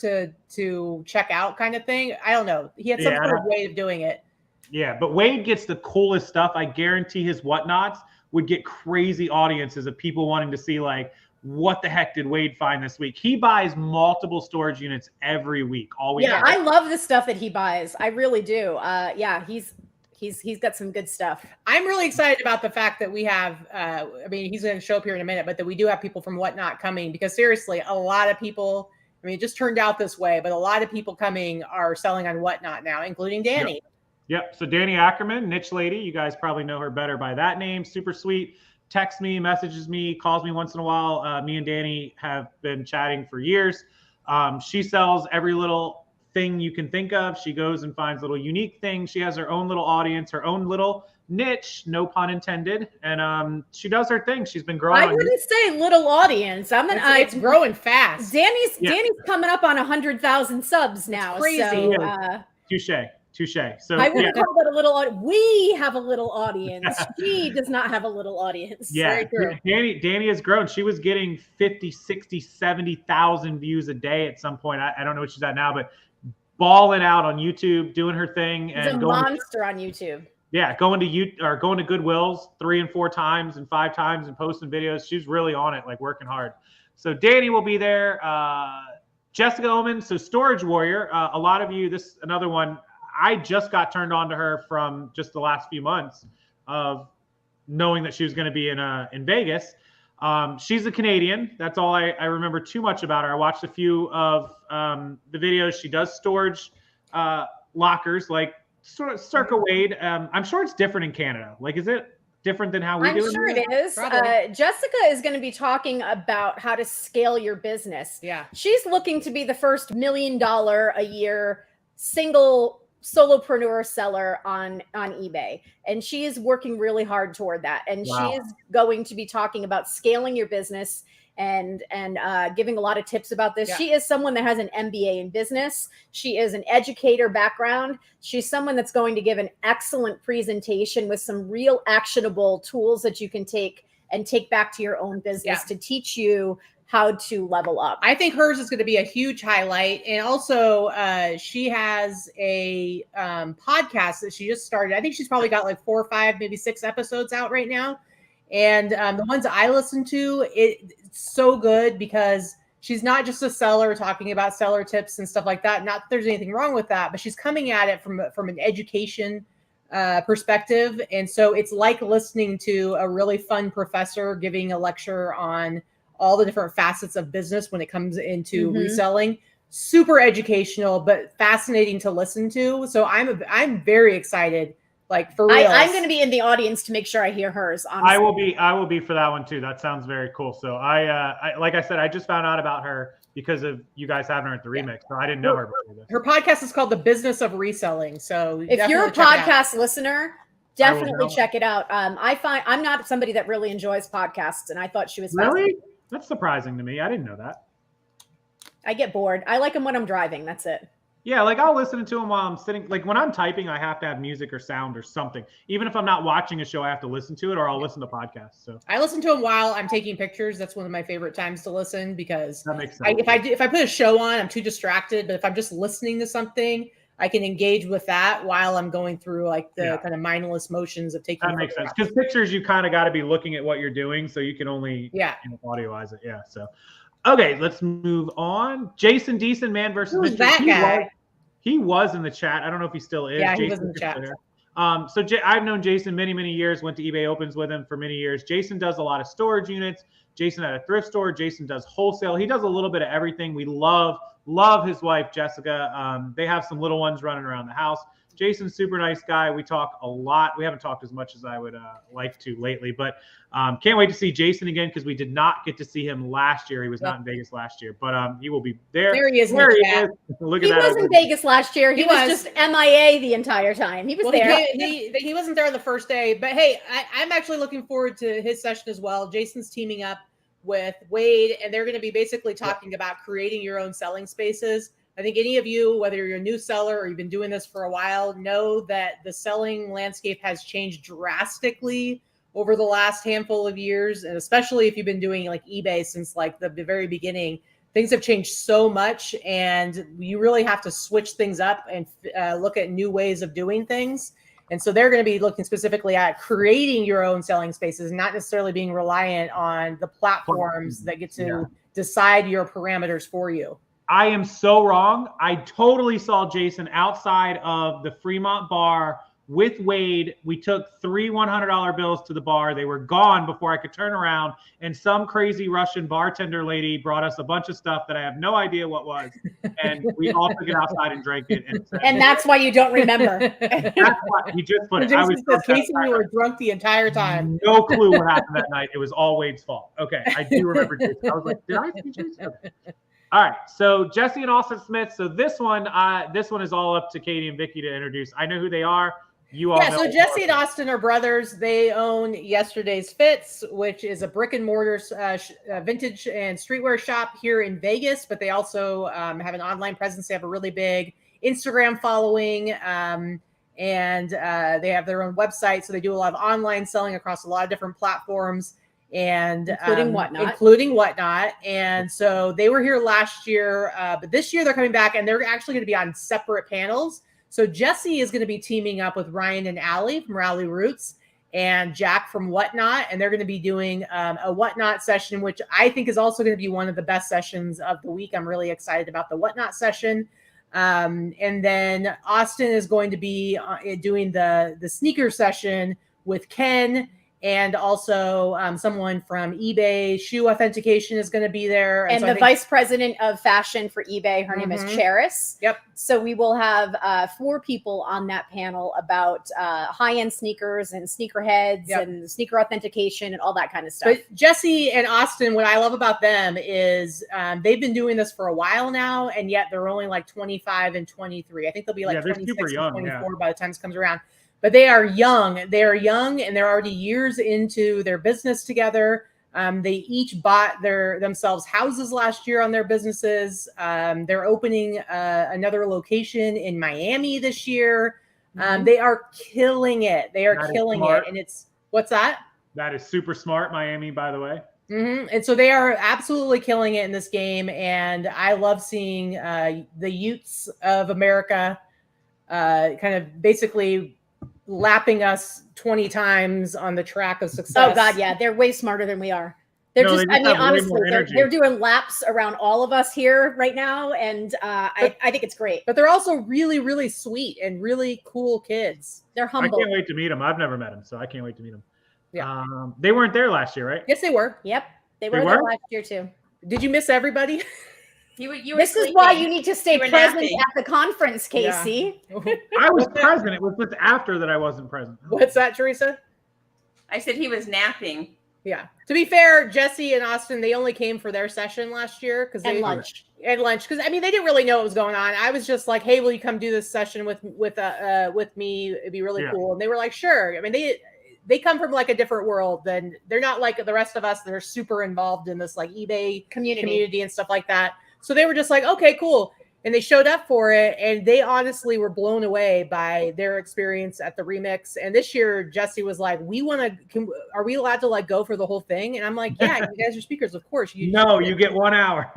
Speaker 2: to check out kind of thing. I don't know. He had some sort of way of doing it.
Speaker 1: Yeah, but Wade gets the coolest stuff. I guarantee his Whatnots would get crazy audiences of people wanting to see like, what the heck did Wade find this week? He buys multiple storage units every week, all week.
Speaker 3: Yeah, I love the stuff that he buys. I really do. Yeah, he's got some good stuff.
Speaker 2: I'm really excited about the fact that we have, I mean, he's going to show up here in a minute, but that we do have people from Whatnot coming, because seriously, a lot of people, I mean, it just turned out this way, but a lot of people coming are selling on Whatnot now, including Danny.
Speaker 1: Yep. So Danny Ackerman, niche lady, you guys probably know her better by that name. Super sweet. Texts me, messages me, calls me once in a while. Me and Danny have been chatting for years. She sells every little thing you can think of. She goes and finds little unique things. She has her own little audience, her own little niche, no pun intended. And
Speaker 2: she does her thing. She's been growing.
Speaker 3: I wouldn't say little audience.
Speaker 2: It's growing fast.
Speaker 3: Danny's coming up on 100,000 subs now.
Speaker 2: It's crazy.
Speaker 1: So, Touche. So
Speaker 3: I wouldn't call that a little. We have a little audience. She does not have a little audience.
Speaker 1: Yeah, Danny has grown. She was getting 50, 60, 70,000 views a day at some point. I don't know what she's at now, but balling out on YouTube, doing her thing.
Speaker 3: She's a monster on YouTube.
Speaker 1: Yeah, going to Goodwill's 3 and 4 times and 5 times and posting videos. She's really on it, like working hard. So Danny will be there. Jessica Oman, so Storage Warrior. A lot of you, this another one. I just got turned on to her from just the last few months of knowing that she was going to be in Vegas. She's a Canadian. That's all I remember too much about her. I watched a few of the videos. She does storage lockers, like sort of circa Wade. I'm sure it's different in Canada. Like, is it different than how we do it?
Speaker 3: I'm sure it is. Jessica is going to be talking about how to scale your business.
Speaker 2: Yeah.
Speaker 3: She's looking to be the first $1 million a year single solopreneur seller on eBay, and she is working really hard toward that, and she is going to be talking about scaling your business and giving a lot of tips about this. She is someone that has an MBA in business. She is an educator background. She's someone that's going to give an excellent presentation with some real actionable tools that you can take back to your own business to teach you how to level up.
Speaker 2: I think hers is going to be a huge highlight. And also she has a podcast that she just started. I think she's probably got like 4 or 5, maybe 6 episodes out right now. And the ones that I listen to, it's so good because she's not just a seller talking about seller tips and stuff like that. Not that there's anything wrong with that, but she's coming at it from an education perspective. And so it's like listening to a really fun professor giving a lecture on all the different facets of business when it comes into reselling. Super educational, but fascinating to listen to. So I'm very excited. Like for real.
Speaker 3: I'm going to be in the audience to make sure I hear hers. Honestly.
Speaker 1: I will be for that one too. That sounds very cool. So I like I said, I just found out about her because of you guys having her at the remix. So I didn't know her before this.
Speaker 2: Her podcast is called The Business of Reselling. So
Speaker 3: if you're a podcast listener, definitely check it out. I'm not somebody that really enjoys podcasts, and I thought she was
Speaker 1: really. That's surprising to me. I didn't know that.
Speaker 3: I get bored. I like them when I'm driving. That's it.
Speaker 1: Yeah, like I'll listen to them while I'm sitting. Like when I'm typing, I have to have music or sound or something. Even if I'm not watching a show, I have to listen to it, or I'll listen to podcasts. So
Speaker 2: I listen to them while I'm taking pictures. That's one of my favorite times to listen because
Speaker 1: that makes sense.
Speaker 2: If I put a show on, I'm too distracted. But if I'm just listening to something, I can engage with that while I'm going through like the kind of mindless motions of taking.
Speaker 1: That makes sense because pictures, you kind of got to be looking at what you're doing, so you can only audioize it. Yeah. So, okay, let's move on. Jason Deason, Man versus
Speaker 2: Who's that guy?
Speaker 1: He was in the chat. I don't know if he still is.
Speaker 2: Yeah,
Speaker 1: Jason
Speaker 2: he was in the chat.
Speaker 1: So I've known Jason many years. Went to eBay Opens with him for many years. Jason does a lot of storage units. Jason had a thrift store. Jason does wholesale. He does a little bit of everything. We love his wife, Jessica. They have some little ones running around the house. Jason's super nice guy. We talk a lot. We haven't talked as much as I would like to lately, but can't wait to see Jason again because we did not get to see him last year. He was not in Vegas last year, but he will be there.
Speaker 2: There he is.
Speaker 1: Look at that.
Speaker 3: He was in Vegas last year. He was just MIA the entire time. He was there.
Speaker 2: He wasn't there the first day, but hey, I'm actually looking forward to his session as well. Jason's teaming up with Wade, and they're going to be basically talking about creating your own selling spaces. I think any of you, whether you're a new seller or you've been doing this for a while, know that the selling landscape has changed drastically over the last handful of years. And especially if you've been doing like eBay since like the very beginning, things have changed so much and you really have to switch things up and look at new ways of doing things. And so they're going to be looking specifically at creating your own selling spaces, not necessarily being reliant on the platforms that get to decide your parameters for you.
Speaker 1: I am so wrong. I totally saw Jason outside of the Fremont bar with Wade. We took 3 $100 bills to the bar. They were gone before I could turn around. And some crazy Russian bartender lady brought us a bunch of stuff that I have no idea what was. And we all took it outside and drank it.
Speaker 3: And that's why you don't remember.
Speaker 1: That's why you just put it.
Speaker 2: I was Casey, we were drunk the entire time.
Speaker 1: No clue what happened that night. It was all Wade's fault. Okay. I do remember Jason. I was like, did I see Jason? Okay. All right, so Jesse and Austin Smith. So this one is all up to Katie and Vicky to introduce. I know who they are. You all know.
Speaker 2: So Jesse and Austin are brothers. They own Yesterday's Fits, which is a brick and mortar vintage and streetwear shop here in Vegas. But they also have an online presence. They have a really big Instagram following, and they have their own website. So they do a lot of online selling across a lot of different platforms. And
Speaker 3: including
Speaker 2: Whatnot. And so they were here last year, but this year they're coming back and they're actually going to be on separate panels. So Jesse is going to be teaming up with Ryan and Allie from Rally Roots and Jack from Whatnot. And they're going to be doing a Whatnot session, which I think is also going to be one of the best sessions of the week. I'm really excited about the Whatnot session. And then Austin is going to be doing the sneaker session with Ken. And also someone from eBay Shoe Authentication is going to be there.
Speaker 3: And
Speaker 2: so
Speaker 3: the vice president of fashion for eBay, her name is Charis.
Speaker 2: Yep.
Speaker 3: So we will have 4 people on that panel about high-end sneakers and sneakerheads and sneaker authentication and all that kind of stuff.
Speaker 2: But Jesse and Austin, what I love about them is they've been doing this for a while now, and yet they're only like 25 and 23. I think they'll be like 26 and 24 by the time this comes around. But they are young. They are young, and they're already years into their business together. They each bought themselves houses last year on their businesses. They're opening another location in Miami this year. They are killing it. They are killing it. And it's what's that?
Speaker 1: That is super smart, Miami, by the way.
Speaker 2: And so they are absolutely killing it in this game. And I love seeing the Utes of America kind of basically lapping us 20 times on the track of success.
Speaker 3: Oh God, yeah, they're way smarter than we are. Honestly, they're doing laps around all of us here right now, and I think it's great.
Speaker 2: But they're also really, really sweet and really cool kids.
Speaker 3: They're humble.
Speaker 1: I can't wait to meet them. I've never met them, so I can't wait to meet them.
Speaker 2: Yeah,
Speaker 1: they weren't there last year, right?
Speaker 2: Yes, they were.
Speaker 3: Yep, they were there last year too.
Speaker 2: Did you miss everybody?
Speaker 4: You were
Speaker 3: this
Speaker 4: sleeping.
Speaker 3: Is why you need to stay present
Speaker 4: napping.
Speaker 3: at the conference, Casey.
Speaker 2: Yeah.
Speaker 1: I was present. It was just after that I wasn't present.
Speaker 2: What's that, Teresa?
Speaker 4: I said he was napping.
Speaker 2: Yeah. To be fair, Jesse and Austin, they only came for their session last year because they
Speaker 3: lunch.
Speaker 2: And lunch, because I mean they didn't really know what was going on. I was just like, "Hey, will you come do this session with me? It'd be really cool." And they were like, "Sure." I mean they come from like a different world. Than they're not like the rest of us that are super involved in this like eBay community and stuff like that. So they were just like, okay, cool. And they showed up for it. And they honestly were blown away by their experience at the remix. And this year, Jesse was like, are we allowed to like go for the whole thing? And I'm like, yeah, you guys are speakers. Of course.
Speaker 1: You get 1 hour.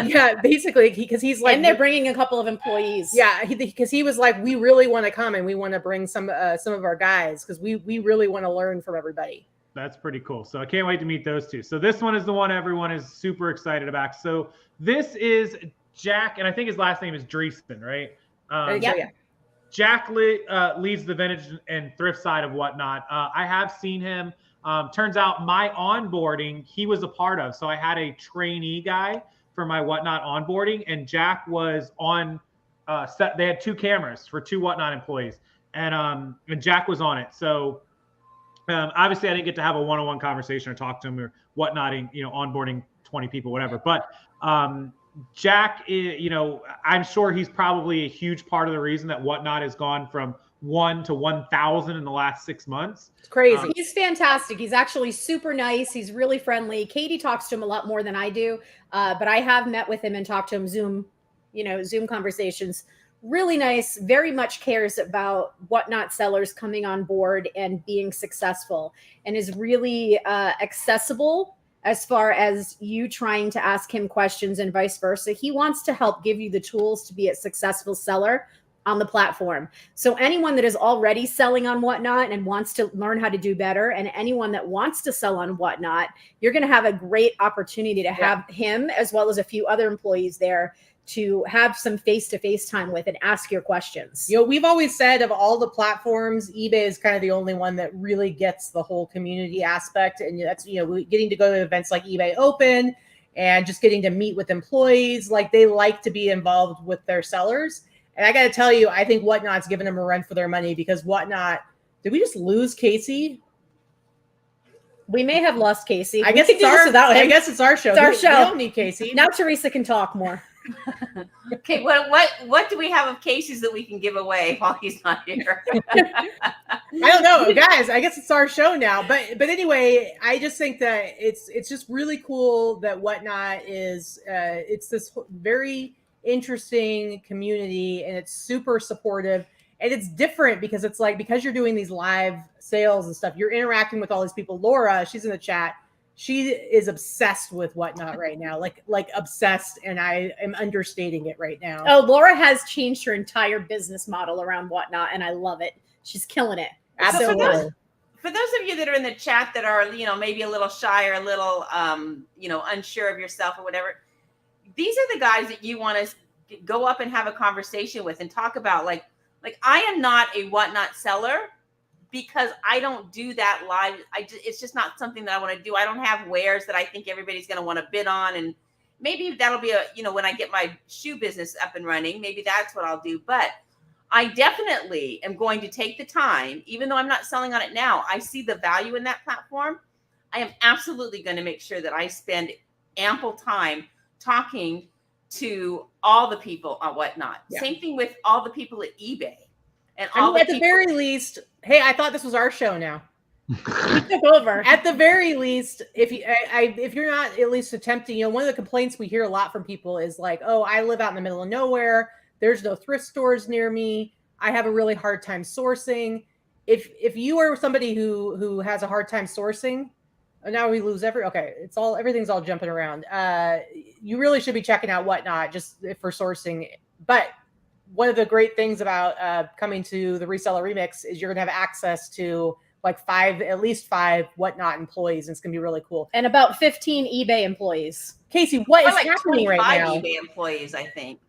Speaker 2: Yeah, basically, because he's like,
Speaker 3: and they're bringing a couple of employees.
Speaker 2: Yeah, because he was like, we really want to come and we want to bring some of our guys because we really want to learn from everybody.
Speaker 1: That's pretty cool. So I can't wait to meet those two. So this one is the one everyone is super excited about. So this is Jack, and I think his last name is Dreesen, right?
Speaker 2: Yeah.
Speaker 1: Jack leads the vintage and thrift side of Whatnot. I have seen him. Turns out my onboarding, he was a part of. So I had a trainee guy for my Whatnot onboarding, and Jack was on set. They had 2 cameras for 2 Whatnot employees, and Jack was on it. So obviously I didn't get to have a one-on-one conversation or talk to him or whatnotting, onboarding 20 people, whatever. But Jack, I'm sure he's probably a huge part of the reason that Whatnot has gone from 1 to 1,000 in the last 6 months.
Speaker 2: It's crazy.
Speaker 3: He's fantastic. He's actually super nice. He's really friendly. Katie talks to him a lot more than I do, but I have met with him and talked to him Zoom conversations. Really nice, very much cares about Whatnot sellers coming on board and being successful, and is really accessible as far as you trying to ask him questions and vice versa. He wants to help give you the tools to be a successful seller on the platform. So anyone that is already selling on Whatnot and wants to learn how to do better, and anyone that wants to sell on Whatnot, you're going to have a great opportunity to have him as well as a few other employees there to have some face-to-face time with and ask your questions.
Speaker 2: You know, we've always said of all the platforms, eBay is kind of the only one that really gets the whole community aspect. And that's, you know, getting to go to events like eBay Open and just getting to meet with employees. Like, they like to be involved with their sellers. And I got to tell you, I think Whatnot's giving them a run for their money, because Whatnot, did we just lose Casey?
Speaker 3: We may have lost Casey.
Speaker 2: I guess it's our show.
Speaker 3: It's our show.
Speaker 2: We don't need Casey.
Speaker 3: Now Teresa can talk more.
Speaker 4: Okay, what do we have of cases that we can give away while he's not here?
Speaker 2: I don't know, guys. I guess it's our show now. But anyway, I just think that it's just really cool that Whatnot is it's this very interesting community, and it's super supportive, and it's different because it's like, because you're doing these live sales and stuff, you're interacting with all these people. Laura, she's in the chat. She is obsessed with Whatnot right now, like obsessed, and I am understating it right now.
Speaker 3: Oh, Laura has changed her entire business model around Whatnot, and I love it. She's killing it.
Speaker 2: Absolutely.
Speaker 4: So for those of you that are in the chat that are, you know, maybe a little shy or a little, you know, unsure of yourself or whatever, these are the guys that you want to go up and have a conversation with and talk about. Like I am not a Whatnot seller, because I don't do that live. It's just not something that I want to do. I don't have wares that I think everybody's going to want to bid on. And maybe that'll be when I get my shoe business up and running, maybe that's what I'll do. But I definitely am going to take the time, even though I'm not selling on it now. I see the value in that platform. I am absolutely going to make sure that I spend ample time talking to all the people on Whatnot. Yeah. Same thing with all the people at eBay. And all
Speaker 2: at the very least, hey, I thought this was our show now.
Speaker 3: Took over.
Speaker 2: At the very least, if you're not at least attempting, one of the complaints we hear a lot from people is like, oh, I live out in the middle of nowhere. There's no thrift stores near me. I have a really hard time sourcing. If you are somebody who has a hard time sourcing, now we lose everything's all jumping around. You really should be checking out Whatnot just for sourcing. But one of the great things about coming to the Reseller Remix is you're going to have access to like at least five Whatnot employees. And it's going to be really cool.
Speaker 3: And about 15 eBay employees.
Speaker 2: Casey, what is happening right now?
Speaker 4: eBay employees, I think.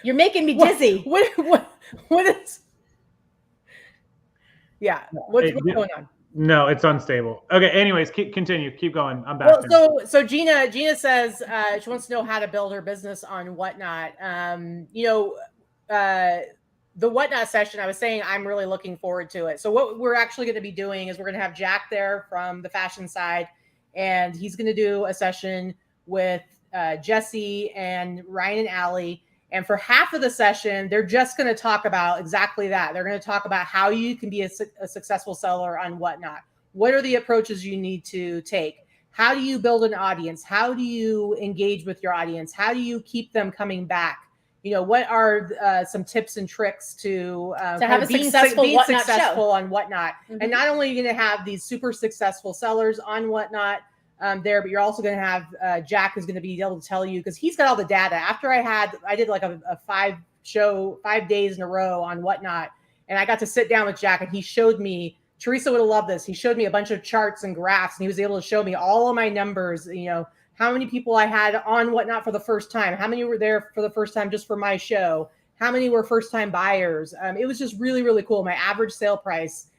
Speaker 3: You're making me dizzy.
Speaker 2: What is? Yeah. What's going on?
Speaker 1: No, it's unstable. Okay. Anyways, continue. Keep going. I'm back.
Speaker 2: Well, so Gina says she wants to know how to build her business on Whatnot. The Whatnot session, I was saying I'm really looking forward to it. So what we're actually going to be doing is we're going to have Jack there from the fashion side, and he's going to do a session with Jesse and Ryan and Allie. And for half of the session, they're just going to talk about exactly that. They're going to talk about how you can be a successful seller on Whatnot. What are the approaches you need to take? How do you build an audience? How do you engage with your audience? How do you keep them coming back? What are some tips and tricks to
Speaker 3: have being successful
Speaker 2: on Whatnot? Mm-hmm. And not only are you going to have these super successful sellers on Whatnot, there, but you're also going to have Jack is going to be able to tell you, because he's got all the data. After I did like a 5 days in a row on Whatnot, and I got to sit down with Jack, and he showed me, Teresa would have loved this. He showed me a bunch of charts and graphs, and he was able to show me all of my numbers, how many people I had on Whatnot for the first time, how many were there for the first time just for my show, how many were first time buyers. It was just really, really cool. My average sale price.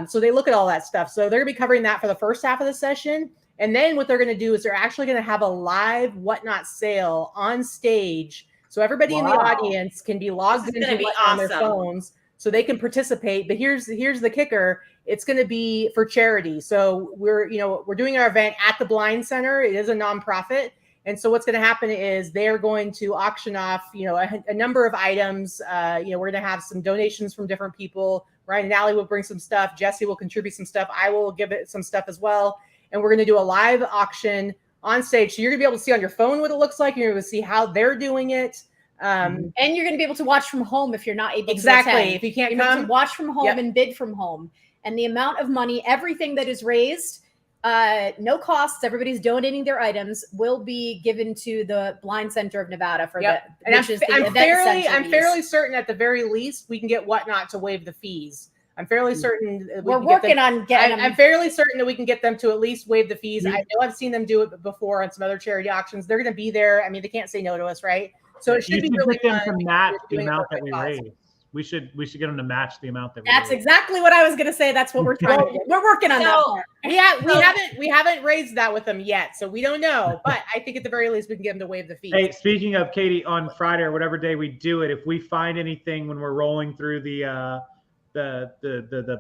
Speaker 2: So they look at all that stuff. So they're going to be covering that for the first half of the session. And then what they're going to do is they're actually going to have a live Whatnot sale on stage. So everybody in the audience can be logged into on their phones so they can participate. But here's the kicker. It's going to be for charity. So we're doing our event at the Blind Center. It is a nonprofit. And so what's going to happen is they're going to auction off, a number of items. We're going to have some donations from different people. Ryan and Allie will bring some stuff. Jesse will contribute some stuff. I will give it some stuff as well. And we're going to do a live auction on stage. So you're going to be able to see on your phone what it looks like. You're going to see how they're doing it.
Speaker 3: And you're going to be able to watch from home if you're not able to
Speaker 2: attend. If you can't
Speaker 3: come. To watch from home and bid from home. And the amount of money, everything that is raised No costs. Everybody's donating their items. Will be given to the Blind Center of Nevada for
Speaker 2: Yep.
Speaker 3: the.
Speaker 2: And I'm
Speaker 3: I'm
Speaker 2: fairly certain at the very least we can get Whatnot to waive the fees. I'm fairly certain
Speaker 3: We're working on getting.
Speaker 2: I'm fairly certain that we can get them to at least waive the fees.
Speaker 1: Yeah.
Speaker 2: I know I've seen them do it before on some other charity auctions. They're going to be there. I mean, they can't say no to us, right? So it should be really
Speaker 1: get them
Speaker 2: fun
Speaker 1: to match the
Speaker 2: doing it
Speaker 1: amount
Speaker 2: for
Speaker 1: that we
Speaker 2: good cause.
Speaker 1: raise. We should get them to match the amount that we
Speaker 3: That's
Speaker 1: raise.
Speaker 3: exactly what I was going to say. That's what we're trying to do. We're working on that part.
Speaker 2: We haven't raised that with them yet, so we don't know. But I think at the very least we can get them to waive the fees.
Speaker 1: Hey, speaking of Katie, on Friday or whatever day we do it, if we find anything when we're rolling through the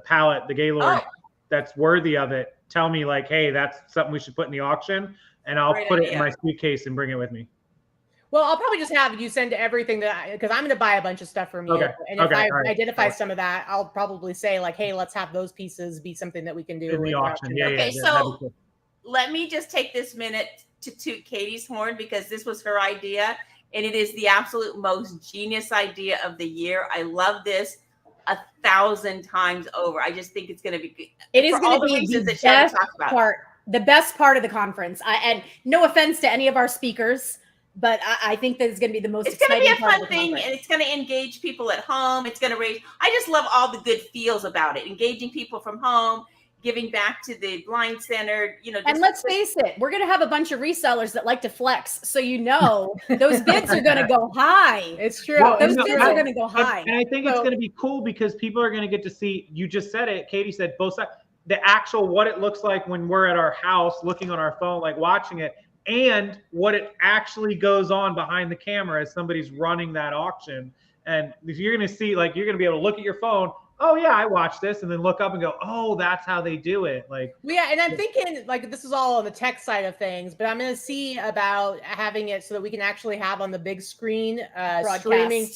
Speaker 1: pallet, the Gaylord, that's worthy of it, tell me like, hey, that's something we should put in the auction, and I'll put it in my suitcase and bring it with me.
Speaker 2: Well, I'll probably just have you send everything because I'm going to buy a bunch of stuff from you.
Speaker 1: Okay.
Speaker 2: And if I identify some of that, I'll probably say like, hey, let's have those pieces be something that we can do
Speaker 1: in the auction.
Speaker 4: Okay, so let me just take this minute to toot Katie's horn because this was her idea and it is the absolute most genius idea of the year. I love this 1,000 times over. I just think it's going to be good.
Speaker 3: It is going to be the best part, the best part of the conference. And no offense to any of our speakers, but I think that it's going to be the most exciting part. It's going to be a fun thing,
Speaker 4: and it's going to engage people at home. It's going to raise. I just love all the good feels about it. Engaging people from home, giving back to the Blind Center.
Speaker 3: And let's face it, we're going to have a bunch of resellers that like to flex. So those bids are going to go high.
Speaker 2: It's true.
Speaker 3: Well, those bids are going to go high.
Speaker 1: And I think it's going to be cool because people are going to get to see. You just said it. Katie said both sides. The actual what it looks like when we're at our house, looking on our phone, like watching it. And what it actually goes on behind the camera as somebody's running that auction. And if you're going to see, like, you're going to be able to look at your phone. Oh yeah, I watched this, and then look up and go, oh, that's how they do it. Like,
Speaker 2: yeah. And I'm thinking like this is all on the tech side of things, but I'm going to see about having it so that we can actually have on the big screen streaming.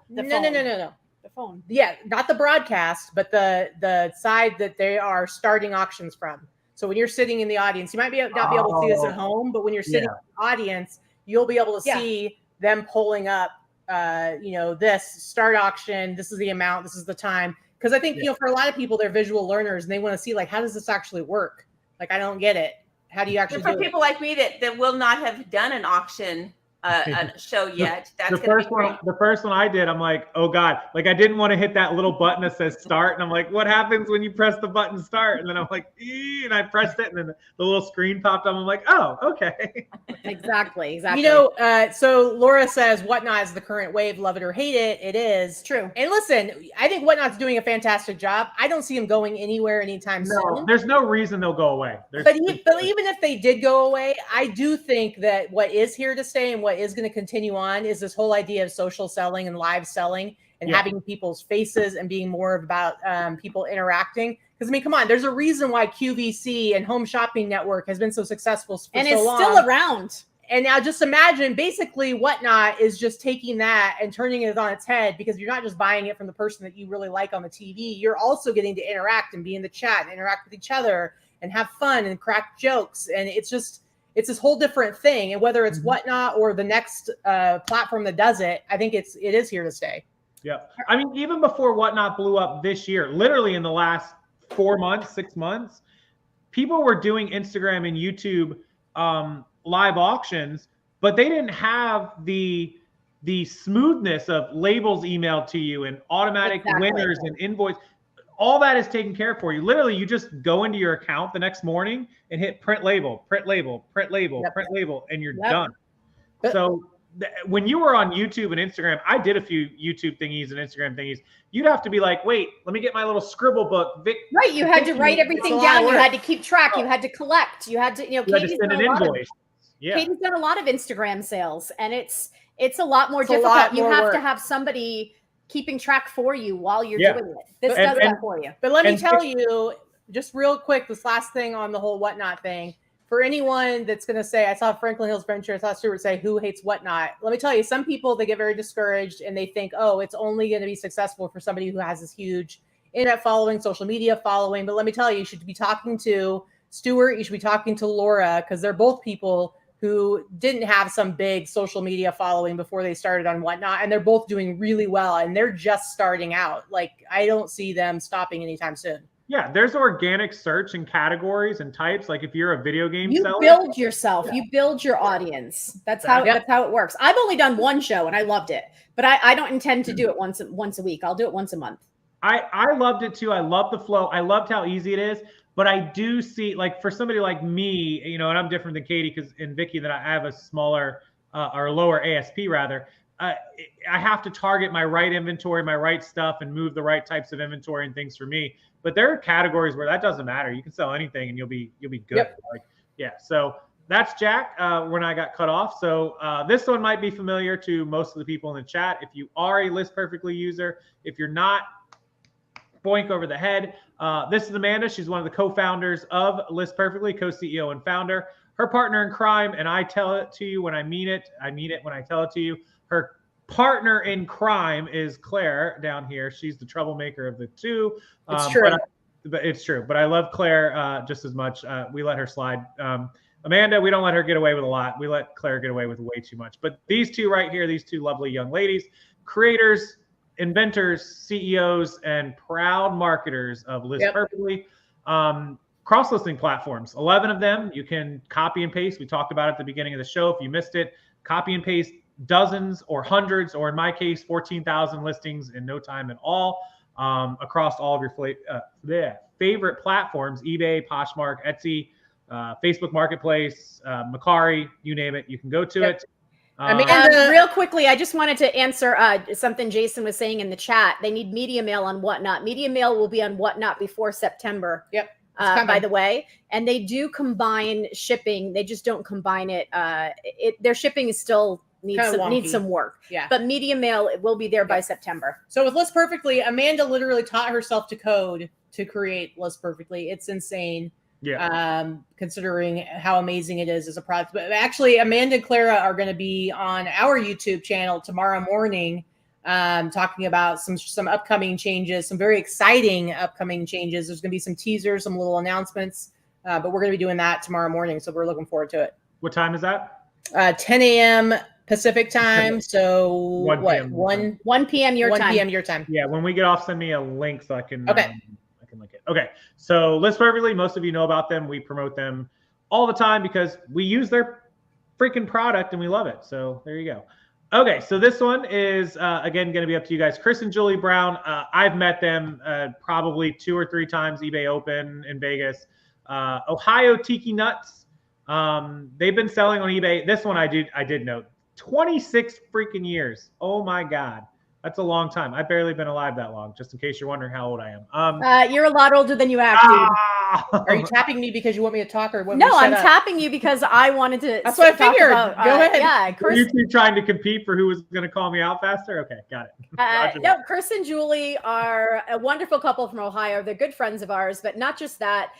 Speaker 3: No. The phone.
Speaker 2: Yeah, not the broadcast, but the side that they are starting auctions from. So when you're sitting in the audience, you might not be able to see this at home, but when you're sitting in the audience, you'll be able to see them pulling up, this start auction. This is the amount. This is the time. Because I think, for a lot of people, they're visual learners and they want to see, like, how does this actually work? Like, I don't get it. How do you actually do it?
Speaker 4: For people like me that will not have done an auction show yet. That's
Speaker 1: the first one I did, I'm like, oh God, like I didn't want to hit that little button that says start. And I'm like, what happens when you press the button start? And then I'm like, and I pressed it and then the little screen popped up. I'm like, oh, okay.
Speaker 3: Exactly.
Speaker 2: So Laura says Whatnot is the current wave, love it or hate it. It is
Speaker 3: true.
Speaker 2: And listen, I think Whatnot's doing a fantastic job. I don't see them going anywhere anytime soon.
Speaker 1: There's no reason they'll go away.
Speaker 2: But even if they did go away, I do think that what is here to stay and what is going to continue on is this whole idea of social selling and live selling and having people's faces and being more about people interacting. Because I mean, come on, there's a reason why QVC and Home Shopping Network has been so successful for
Speaker 3: and
Speaker 2: so long.
Speaker 3: And it's still around.
Speaker 2: And now just imagine basically Whatnot is just taking that and turning it on its head, because you're not just buying it from the person that you really like on the TV. You're also getting to interact and be in the chat and interact with each other and have fun and crack jokes. And it's this whole different thing. And whether it's Whatnot or the next platform that does it, I think it is here to stay.
Speaker 1: Yeah. I mean, even before Whatnot blew up this year, literally in the last 4 months, 6 months, people were doing Instagram and YouTube live auctions, but they didn't have the smoothness of labels emailed to you and automatic winners and invoice. All that is taken care of for you. Literally, you just go into your account the next morning and hit print label, print label, print label, print label, and you're done. So when you were on YouTube and Instagram, I did a few YouTube thingies and Instagram thingies. You'd have to be like, wait, let me get my little scribble book.
Speaker 3: Right. You had to write everything down. You had to keep track. You had to collect. You had to,
Speaker 1: Katie's send an invoice.
Speaker 3: Katie's done a lot of Instagram sales, and it's a lot more difficult. You have to have somebody keeping track for you while you're doing it. This does that for you.
Speaker 2: But let me tell you, just real quick, this last thing on the whole Whatnot thing. For anyone that's going to say, I saw Franklin Hills Venture, I saw Stuart say, who hates Whatnot? Let me tell you, some people, they get very discouraged and they think, oh, it's only going to be successful for somebody who has this huge internet following, social media following. But let me tell you, you should be talking to Stuart, you should be talking to Laura, because they're both people who didn't have some big social media following before they started on Whatnot. And they're both doing really well. And they're just starting out. Like, I don't see them stopping anytime soon.
Speaker 1: Yeah, there's organic search and categories and types. Like if you're a video game
Speaker 3: You
Speaker 1: seller,
Speaker 3: build yourself, you build your audience. That's how it works. I've only done one show and I loved it, but I don't intend to do it once a week. I'll do it once a month.
Speaker 1: I loved it too. I love the flow. I loved how easy it is. But I do see, like, for somebody like me, you know, and I'm different than Katie because in Vicky that I have a smaller or lower ASP rather. I have to target my right inventory, my right stuff, and move the right types of inventory and things for me. But there are categories where that doesn't matter. You can sell anything and you'll be good.
Speaker 2: Yep.
Speaker 1: Like, yeah. So that's Jack when I got cut off. So this one might be familiar to most of the people in the chat. If you are a List Perfectly user, if you're not, boink over the head. This is Amanda. She's one of the co-founders of List Perfectly, co-CEO and founder. Her partner in crime, and I tell it to you when I mean it. I mean it when I tell it to you. Her partner in crime is Claire down here. She's the troublemaker of the two.
Speaker 2: It's true.
Speaker 1: But it's true. But I love Claire just as much. We let her slide. Amanda, we don't let her get away with a lot. We let Claire get away with way too much. But these two right here, these two lovely young ladies, creators, inventors, CEOs, and proud marketers of List Perfectly. Cross-listing platforms, 11 of them. You can copy and paste. We talked about it at the beginning of the show. If you missed it, copy and paste dozens or hundreds, or in my case, 14,000 listings in no time at all across all of your favorite platforms, eBay, Poshmark, Etsy, Facebook Marketplace, Macari, you name it. You can go to it.
Speaker 3: Real quickly, I just wanted to answer something Jason was saying in the chat. They need media mail on Whatnot. Media mail will be on Whatnot before September.
Speaker 2: Yep.
Speaker 3: By the way, and they do combine shipping. They just don't combine it. Their shipping is still needs some work.
Speaker 2: Yeah.
Speaker 3: But media mail, it will be there by September.
Speaker 2: So with List Perfectly, Amanda literally taught herself to code to create List Perfectly. It's insane.
Speaker 1: Yeah.
Speaker 2: Considering how amazing it is as a product. But actually, Amanda and Clara are going to be on our YouTube channel tomorrow morning, talking about some upcoming changes, some very exciting upcoming changes. There's going to be some teasers, some little announcements, but we're going to be doing that tomorrow morning. So we're looking forward to it.
Speaker 1: What time is that?
Speaker 2: 10 a.m. Pacific time. So
Speaker 1: 1 p.m.
Speaker 3: 1 p.m. your
Speaker 2: 1
Speaker 3: time.
Speaker 2: p.m. your time.
Speaker 1: Yeah. When we get off, send me a link so I can.
Speaker 2: Okay.
Speaker 1: I can link it. Okay. So List Perfectly, most of you know about them. We promote them all the time because we use their freaking product and we love it. So there you go. Okay. So this one is, again, going to be up to you guys. Chris and Julie Brown. I've met them probably 2 or 3 times, eBay Open in Vegas. Ohio Tiki Nuts. They've been selling on eBay. This one I did note. 26 freaking years. Oh my God. That's a long time. I've barely been alive that long, just in case you're wondering how old I am.
Speaker 3: You're a lot older than you act, dude.
Speaker 2: Are you tapping me because you want me to talk or what?
Speaker 3: No, I'm tapping you because I wanted to.
Speaker 2: That's what I figured.
Speaker 3: About,
Speaker 2: Go ahead.
Speaker 3: Yeah, Chris.
Speaker 1: You two trying to compete for who was going to call me out faster? Okay, got it.
Speaker 3: No, Chris and Julie are a wonderful couple from Ohio. They're good friends of ours, but not just that.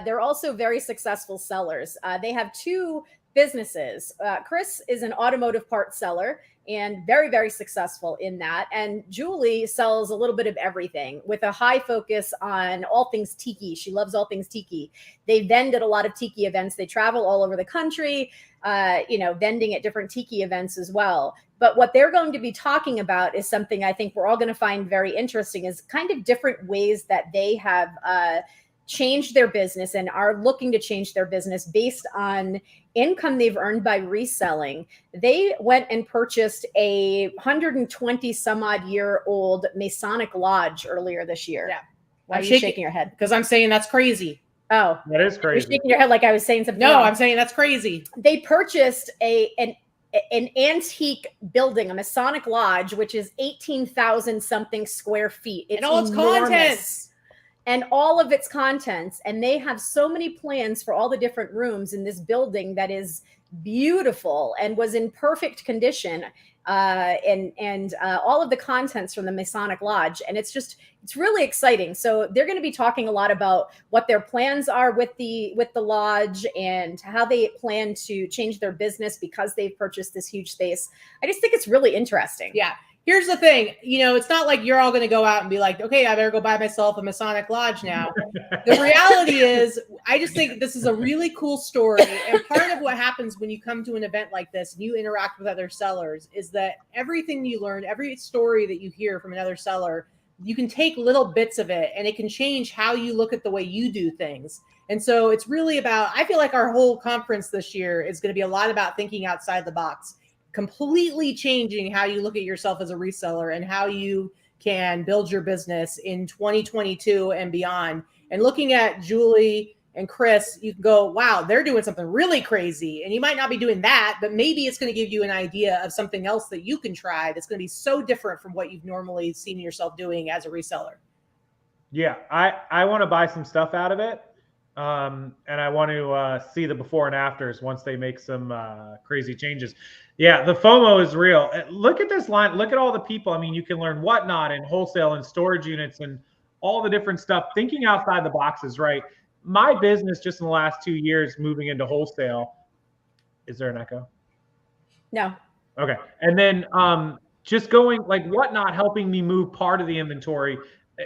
Speaker 3: They're also very successful sellers. They have 2 businesses. Chris is an automotive parts seller and very, very successful in that. And Julie sells a little bit of everything with a high focus on all things tiki. She loves all things tiki. They vend at a lot of tiki events. They travel all over the country, vending at different tiki events as well. But what they're going to be talking about is something I think we're all going to find very interesting, is kind of different ways that they have changed their business and are looking to change their business based on income they've earned by reselling. They went and purchased a 120 some odd year old Masonic lodge earlier this year.
Speaker 2: Yeah.
Speaker 3: Why are you shaking your head?
Speaker 2: Because I'm saying that's crazy.
Speaker 3: Oh,
Speaker 1: that is crazy.
Speaker 3: You're shaking your head like I was saying something.
Speaker 2: No,
Speaker 3: wrong.
Speaker 2: I'm saying that's crazy.
Speaker 3: They purchased an antique building, a Masonic lodge, which is 18,000 something square feet. It's
Speaker 2: and all its
Speaker 3: enormous.
Speaker 2: contents.
Speaker 3: And all of its contents. And they have so many plans for all the different rooms in this building that is beautiful and was in perfect condition. And all of the contents from the Masonic Lodge. And it's really exciting. So they're going to be talking a lot about what their plans are with the lodge and how they plan to change their business because they've purchased this huge space. I just think it's really interesting.
Speaker 2: Yeah. Here's the thing, it's not like you're all going to go out and be like, okay, I better go buy myself a Masonic Lodge now. The reality is, I just think this is a really cool story. And part of what happens when you come to an event like this and you interact with other sellers is that everything you learn, every story that you hear from another seller you can take little bits of it and it can change how you look at the way you do things. And so it's really about, I feel like our whole conference this year is going to be a lot about thinking outside the box, completely changing how you look at yourself as a reseller and how you can build your business in 2022 and beyond. And looking at Julie and Chris, you can go, wow, they're doing something really crazy. And you might not be doing that, but maybe it's going to give you an idea of something else that you can try that's going to be so different from what you've normally seen yourself doing as a reseller.
Speaker 1: Yeah, I want to buy some stuff out of it. And I want to see the before and afters once they make some crazy changes. Yeah, the FOMO is real. Look at this line. Look at all the people. I mean, you can learn whatnot and wholesale and storage units and all the different stuff. Thinking outside the box is right. My business just in the last 2 years moving into wholesale. Is there an echo?
Speaker 3: No.
Speaker 1: Okay. And then just going like whatnot, helping me move part of the inventory,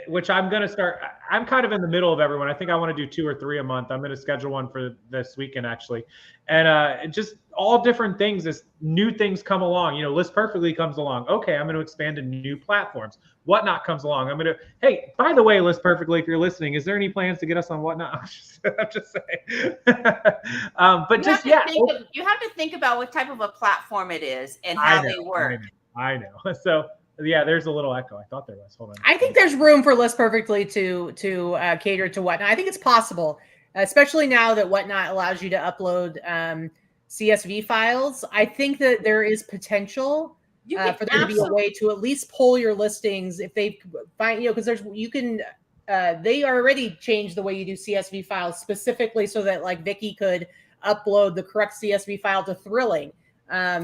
Speaker 1: which I'm going to start. I'm kind of in the middle of everyone. I think I want to do 2 or 3 a month. I'm going to schedule one for this weekend actually. And just all different things as new things come along, you know, List Perfectly comes along. Okay. I'm going to expand to new platforms. Whatnot comes along. I'm going to, hey, by the way, List Perfectly, if you're listening, is there any plans to get us on Whatnot? I'm just saying. But just, yeah.
Speaker 4: You have to think about what type of a platform it is and how they work.
Speaker 1: I know. So, yeah, there's a little echo. I thought there was. Hold on.
Speaker 2: I think there's room for List Perfectly to cater to Whatnot. I think it's possible, especially now that Whatnot allows you to upload CSV files. I think that there is potential for there to be a way to at least pull your listings if they find, you know, because they already changed the way you do CSV files specifically so that like Vicky could upload the correct CSV file to Thrilling.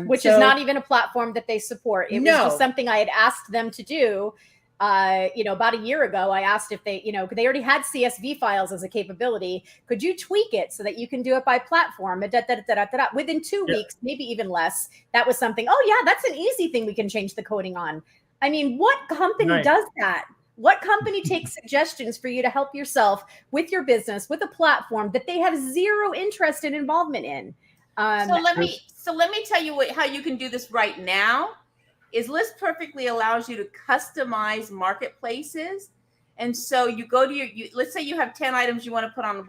Speaker 3: Which is not even a platform that they support. It was just something I had asked them to do. About a year ago, I asked if they, they already had CSV files as a capability. Could you tweak it so that you can do it by platform? Within 2 weeks, maybe even less, that was something. Oh yeah, that's an easy thing we can change the coding on. I mean, what company does that? What company takes suggestions for you to help yourself with your business, with a platform that they have zero interest and involvement in?
Speaker 4: So let me tell you how you can do this right now. Is List Perfectly allows you to customize marketplaces, and so you go to let's say you have 10 items you want to put on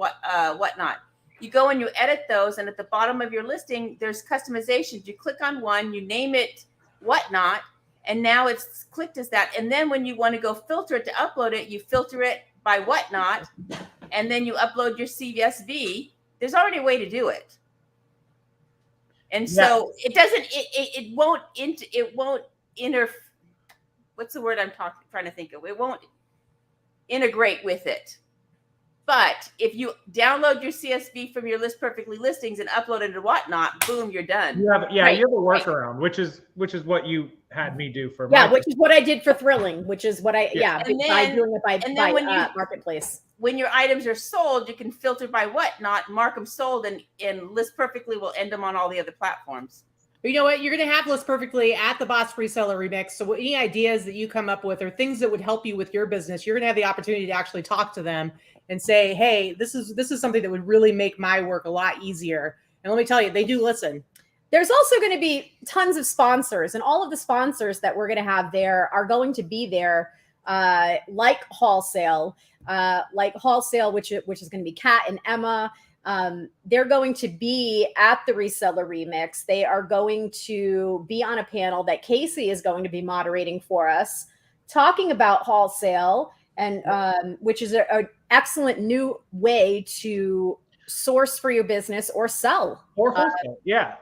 Speaker 4: Whatnot. You go and you edit those, and at the bottom of your listing, there's customizations. You click on one, you name it Whatnot, and now it's clicked as that. And then when you want to go filter it to upload it, you filter it by Whatnot, and then you upload your CSV. There's already a way to do it. And so it won't what's the word I'm trying to think of? It won't integrate with it. But if you download your CSV from your List Perfectly listings and upload it to Whatnot, boom, you're done.
Speaker 1: You have a workaround, which is what you had me do for
Speaker 3: which is what I did for Thrilling, which is what by doing it by marketplace.
Speaker 4: When your items are sold, you can filter by Whatnot, mark them sold, and List Perfectly will end them on all the other platforms.
Speaker 2: You know what? You're going to have List Perfectly at the BOSS Reseller Remix. So any ideas that you come up with or things that would help you with your business, you're going to have the opportunity to actually talk to them and say, hey, this is something that would really make my work a lot easier. And let me tell you, they do listen.
Speaker 3: There's also going to be tons of sponsors, and all of the sponsors that we're going to have there are going to be there, like Wholesale, which is going to be Kat and Emma. They're going to be at the Reseller Remix. They are going to be on a panel that Casey is going to be moderating for us, talking about Wholesale, and which is an excellent new way to source for your business or sell.
Speaker 1: Or wholesale. Yeah.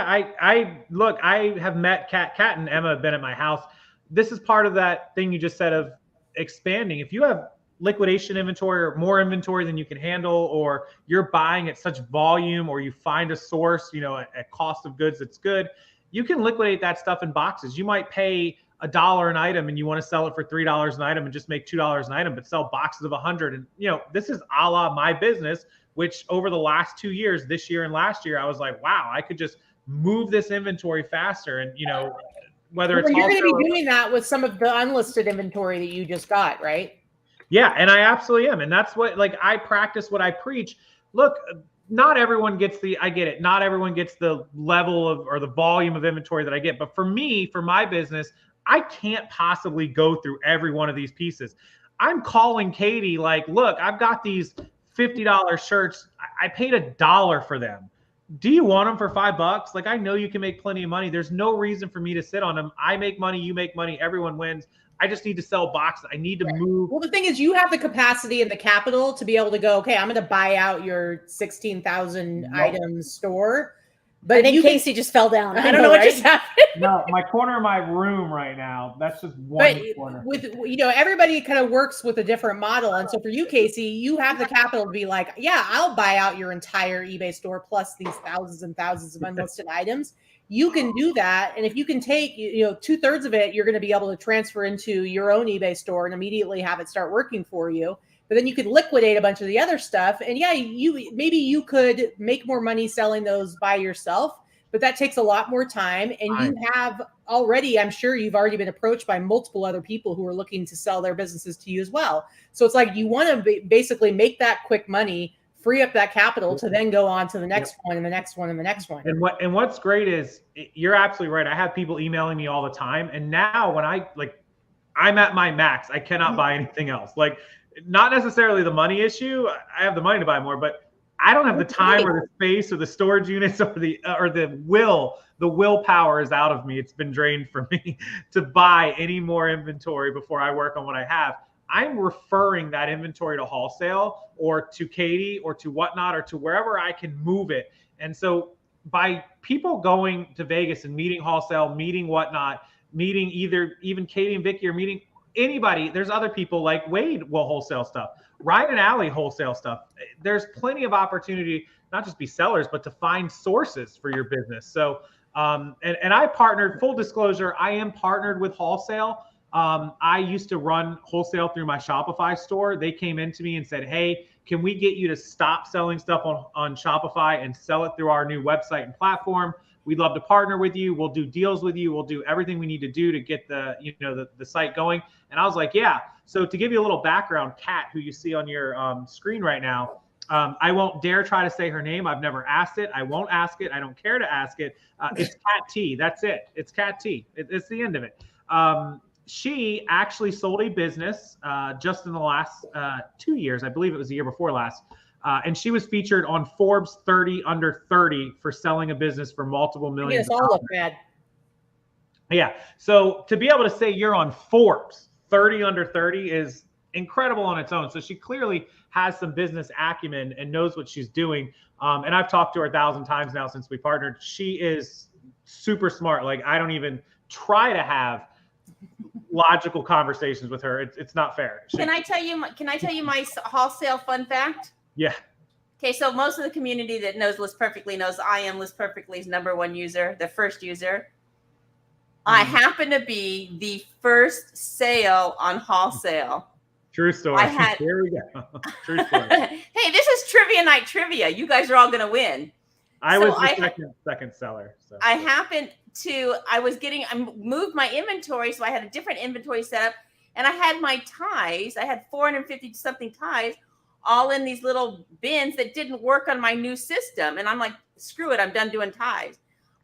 Speaker 1: I have met Kat and Emma have been at my house. This is part of that thing you just said of expanding. If you have liquidation inventory or more inventory than you can handle, or you're buying at such volume, or you find a source, at cost of goods that's good, you can liquidate that stuff in boxes. You might pay $1 an item and you want to sell it for $3 an item and just make $2 an item, but sell boxes of 100. And this is a la my business, which over the last 2 years, this year and last year, I was like, wow, I could just move this inventory faster. And whether it's
Speaker 2: you're going to be doing that with some of the unlisted inventory that you just got, right?
Speaker 1: Yeah, and I absolutely am. And that's what, I practice what I preach. Look, not everyone gets I get it. Not everyone gets the level of, or the volume of inventory that I get. But for me, for my business, I can't possibly go through every one of these pieces. I'm calling Katie like, look, I've got these $50 shirts. I paid $1 for them. Do you want them for $5? Like, I know you can make plenty of money. There's no reason for me to sit on them. I make money, you make money, everyone wins. I just need to sell boxes. I need to move.
Speaker 2: Well, the thing is, you have the capacity and the capital to be able to go, okay, I'm going to buy out your 16,000 items store.
Speaker 3: But then Casey just fell down. I don't know what just happened.
Speaker 1: No, my corner of my room right now. That's just one corner.
Speaker 2: With everybody kind of works with a different model, and so for you, Casey, you have the capital to be like, yeah, I'll buy out your entire eBay store plus these thousands and thousands of unlisted items. You can do that, and if you can take 2/3 of it, you're going to be able to transfer into your own eBay store and immediately have it start working for you. But then you could liquidate a bunch of the other stuff. And yeah, maybe you could make more money selling those by yourself, but that takes a lot more time. And you have already, I'm sure you've already been approached by multiple other people who are looking to sell their businesses to you as well. So it's like you want to basically make that quick money, free up that capital to then go on to the next one and the next one and the next one.
Speaker 1: And what's great is you're absolutely right. I have people emailing me all the time. And now when I'm at my max, I cannot buy anything else. Like, not necessarily the money issue. I have the money to buy more, but I don't have the time or the space or the storage units or the willpower is out of me. It's been drained from me to buy any more inventory before I work on what I have. I'm referring that inventory to wholesale or to Katie or to whatnot or to wherever I can move it. And so by people going to Vegas and meeting wholesale, meeting whatnot, meeting even Katie and Vicky, or meeting anybody, there's other people like Wade will wholesale stuff. Ryan and Allie wholesale stuff. There's plenty of opportunity, not just be sellers, but to find sources for your business. So, and I partnered, full disclosure, I am partnered with wholesale. I used to run wholesale through my Shopify store. They came into me and said, hey, can we get you to stop selling stuff on Shopify and sell it through our new website and platform? We'd love to partner with you. We'll do deals with you. We'll do everything we need to do to get the site going. And I was like, yeah. So to give you a little background, Kat, who you see on your screen right now, I won't dare try to say her name. I've never asked it. I won't ask it. I don't care to ask it. It's Kat T. That's it. It's Kat T. It's the end of it. She actually sold a business just in the last 2 years. I believe it was the year before last. And she was featured on Forbes 30 Under 30 for selling a business for multiple millions.
Speaker 2: Yes, all look bad.
Speaker 1: Yeah. So to be able to say you're on Forbes 30 Under 30 is incredible on its own. So she clearly has some business acumen and knows what she's doing. And I've talked to her 1,000 times now since we partnered. She is super smart. Like, I don't even try to have logical conversations with her. It's not fair.
Speaker 4: Can I tell you my wholesale fun fact?
Speaker 1: Yeah.
Speaker 4: Okay, so most of the community that knows List Perfectly knows I am List Perfectly's #1 user, the first user. I happen to be the first sale on wholesale.
Speaker 1: True story. Here we go. True story.
Speaker 4: Hey, this is trivia night trivia. You guys are all going to win.
Speaker 1: I was the second seller. So.
Speaker 4: I moved my inventory, so I had a different inventory setup, and I had my ties. I had 450 something ties, all in these little bins that didn't work on my new system. And I'm like, screw it, I'm done doing ties.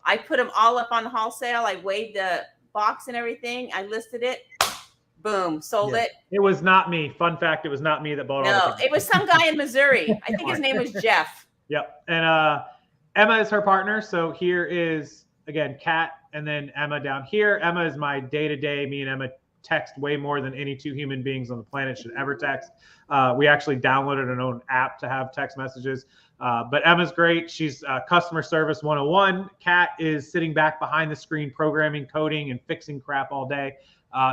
Speaker 4: I put them all up on wholesale. I weighed the box and everything. I listed it. Boom, sold it.
Speaker 1: It was not me. Fun fact, it was not me that bought all the things.
Speaker 4: It was some guy in Missouri. I think his name was Jeff.
Speaker 1: Yep. And Emma is her partner. So here is, again, Kat, and then Emma down here. Emma is my day-to-day. Me and Emma text way more than any two human beings on the planet should ever text. We actually downloaded an own app to have text messages. But Emma's great. She's customer service 101. Kat is sitting back behind the screen, programming, coding, and fixing crap all day.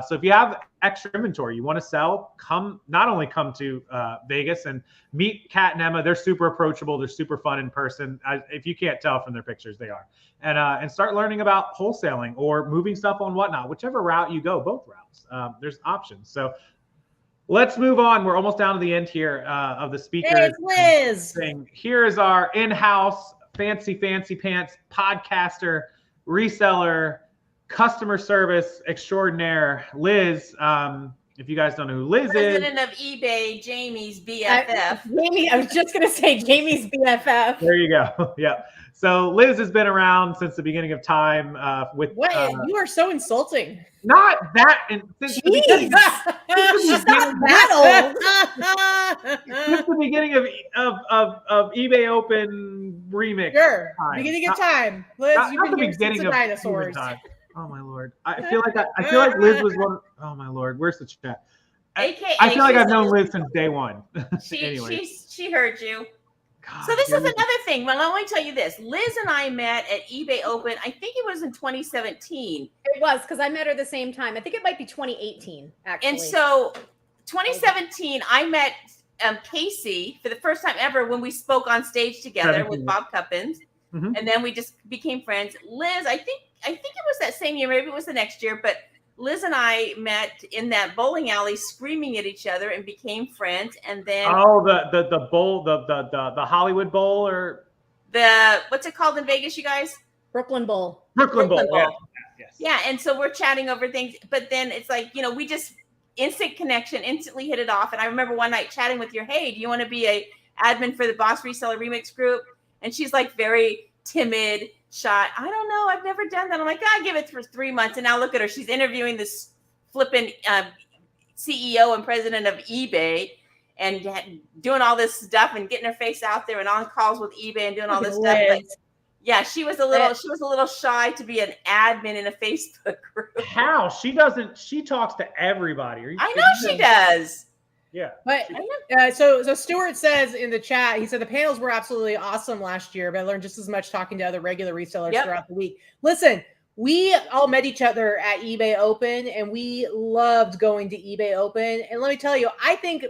Speaker 1: So if you have extra inventory you want to sell, not only come to Vegas and meet Kat and Emma. They're super approachable. They're super fun in person. If you can't tell from their pictures, they are. And start learning about wholesaling or moving stuff on whatnot, whichever route you go, both routes. There's options. So let's move on. We're almost down to the end here of the speaker.
Speaker 2: Hey, it's Liz.
Speaker 1: Thing. Here is our in-house fancy pants podcaster, reseller, customer service extraordinaire, Liz. If you guys don't know who Liz is,
Speaker 4: president of eBay, Jamie's BFF.
Speaker 3: Jamie, I was just gonna say Jamie's BFF.
Speaker 1: there you go. Yeah. So Liz has been around since the beginning of time with
Speaker 2: What? You are so insulting.
Speaker 1: not that and since the beginning,
Speaker 3: She's not that old.
Speaker 1: since the beginning of eBay Open remix.
Speaker 2: Sure.
Speaker 1: time.
Speaker 2: Beginning of time. Liz,
Speaker 1: Not
Speaker 2: you've been
Speaker 1: the
Speaker 2: here since
Speaker 1: beginning
Speaker 2: the
Speaker 1: of
Speaker 2: dinosaurs.
Speaker 1: human time. Oh my lord! I feel like Liz was one. Oh my lord! Where's the chat?
Speaker 4: AKA,
Speaker 1: I feel like
Speaker 4: she's
Speaker 1: I've known
Speaker 4: the-
Speaker 1: Liz since day one.
Speaker 4: She she heard you.
Speaker 1: God,
Speaker 4: So this is
Speaker 1: you're-
Speaker 4: another thing. Well, I want to tell you this. Liz and I met at eBay Open. I think it was in 2017.
Speaker 3: It was because I met her the same time. I think it might be 2018, actually.
Speaker 4: And so 2017, I met Casey for the first time ever when we spoke on stage together with Bob Cuppins.
Speaker 1: Mhm.
Speaker 4: And then we just became friends. Liz, I think it was that same year, maybe it was the next year, but Liz and I met in that bowling alley screaming at each other and became friends. And then
Speaker 1: the bowl, the Hollywood Bowl or
Speaker 4: the what's it called in Vegas, you guys?
Speaker 3: Brooklyn Bowl.
Speaker 1: Brooklyn Bowl.
Speaker 4: Bowl.
Speaker 1: Yes.
Speaker 4: Yeah, and so we're chatting over things, but then it's like, we just instant connection, instantly hit it off. And I remember one night chatting with her, hey, do you want to be a admin for the BOSS Reseller Remix group? And she's like very timid, shy. I don't know, I've never done that. I'm like, I give it for 3 months. And now look at her. She's interviewing this flipping CEO and president of eBay and doing all this stuff and getting her face out there and on calls with eBay and doing all this stuff. But yeah, she was a little shy to be an admin in a Facebook group.
Speaker 1: How? She talks to everybody. Are you
Speaker 4: I
Speaker 1: kidding
Speaker 4: know
Speaker 1: me?
Speaker 4: she does.
Speaker 1: Yeah.
Speaker 2: But so Stuart says in the chat, he said the panels were absolutely awesome last year, but I learned just as much talking to other regular resellers throughout the week. Listen, we all met each other at eBay Open and we loved going to eBay Open. And let me tell you, I think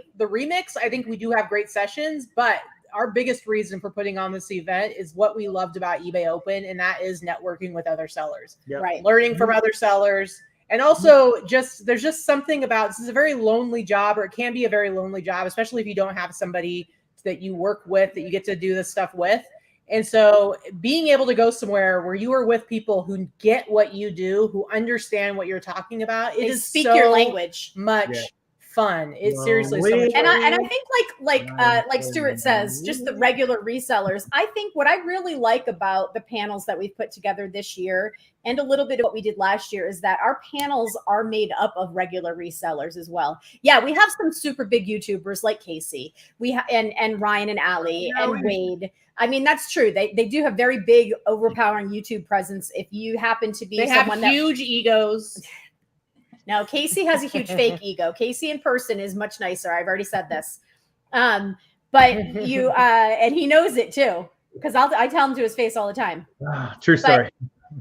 Speaker 2: we do have great sessions, but our biggest reason for putting on this event is what we loved about eBay Open, and that is networking with other sellers,
Speaker 1: Yep.
Speaker 2: right? Learning from other sellers. And also there's just something about, this is a very lonely job, or it can be a very lonely job, especially if you don't have somebody that you work with, that you get to do this stuff with. And so being able to go somewhere where you are with people who get what you do, who understand what you're talking about,
Speaker 3: They
Speaker 2: it is
Speaker 3: speak
Speaker 2: so
Speaker 3: your language.
Speaker 2: much fun. It's seriously so much
Speaker 3: And
Speaker 2: fun.
Speaker 3: I think like Stuart says, just the regular resellers. I think what I really like about the panels that we've put together this year and a little bit of what we did last year is that our panels are made up of regular resellers as well. Yeah, we have some super big YouTubers like Casey, and Ryan and Allie and Wade. I mean, that's true. They do have very big, overpowering YouTube presence. If you happen to be someone
Speaker 2: have huge egos.
Speaker 3: No, Casey has a huge fake ego. Casey in person is much nicer. I've already said this. But you and he knows it too, because I tell him to his face all the time.
Speaker 1: True story.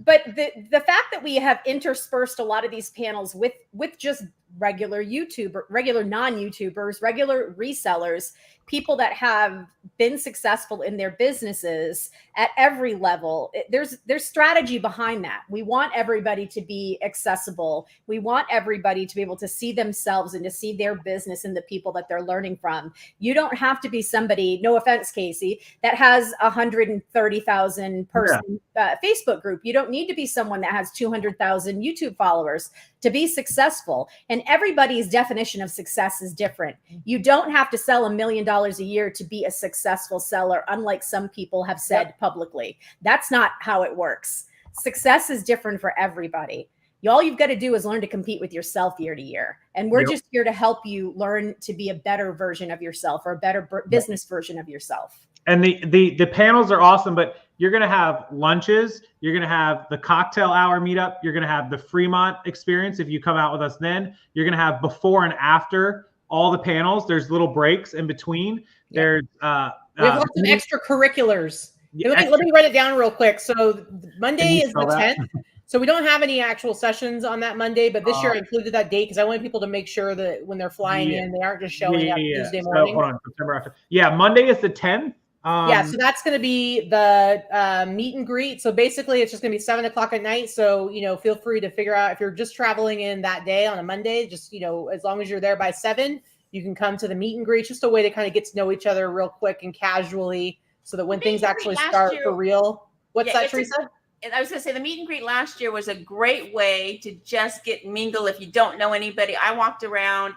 Speaker 3: But the fact that we have interspersed a lot of these panels with just regular non-YouTubers, regular resellers, people that have been successful in their businesses at every level. There's strategy behind that. We want everybody to be accessible. We want everybody to be able to see themselves and to see their business and the people that they're learning from. You don't have to be somebody, no offense, Casey, that has 130,000 person Facebook group. You don't need to be someone that has 200,000 YouTube followers to be successful. And everybody's definition of success is different. You don't have to sell $1 million a year to be a successful seller, unlike some people have said publicly. That's not how it works. Success is different for everybody. All you've got to do is learn to compete with yourself year to year. And we're just here to help you learn to be a better version of yourself, or a better business version of yourself.
Speaker 1: And the panels are awesome, but you're going to have lunches. You're going to have the cocktail hour meetup. You're going to have the Fremont experience. If you come out with us, then you're going to have before and after all the panels. There's little breaks in between. There's
Speaker 2: we have lots of extracurriculars. Let me write it down real quick. So Monday is the 10th. So we don't have any actual sessions on that Monday, but this year I included that date because I wanted people to make sure that when they're flying in, they aren't just showing up Tuesday morning.
Speaker 1: So, hold on, September after. Yeah, Monday is the 10th.
Speaker 2: So that's going to be the meet and greet. So basically, it's just going to be 7:00 at night. So feel free to figure out if you're just traveling in that day on a Monday. Just as long as you're there by 7, you can come to the meet and greet. Just a way to kind of get to know each other real quick and casually, so that when things actually start for real. What's that, Teresa?
Speaker 4: and I was going to say the meet and greet last year was a great way to just mingle if you don't know anybody. I walked around.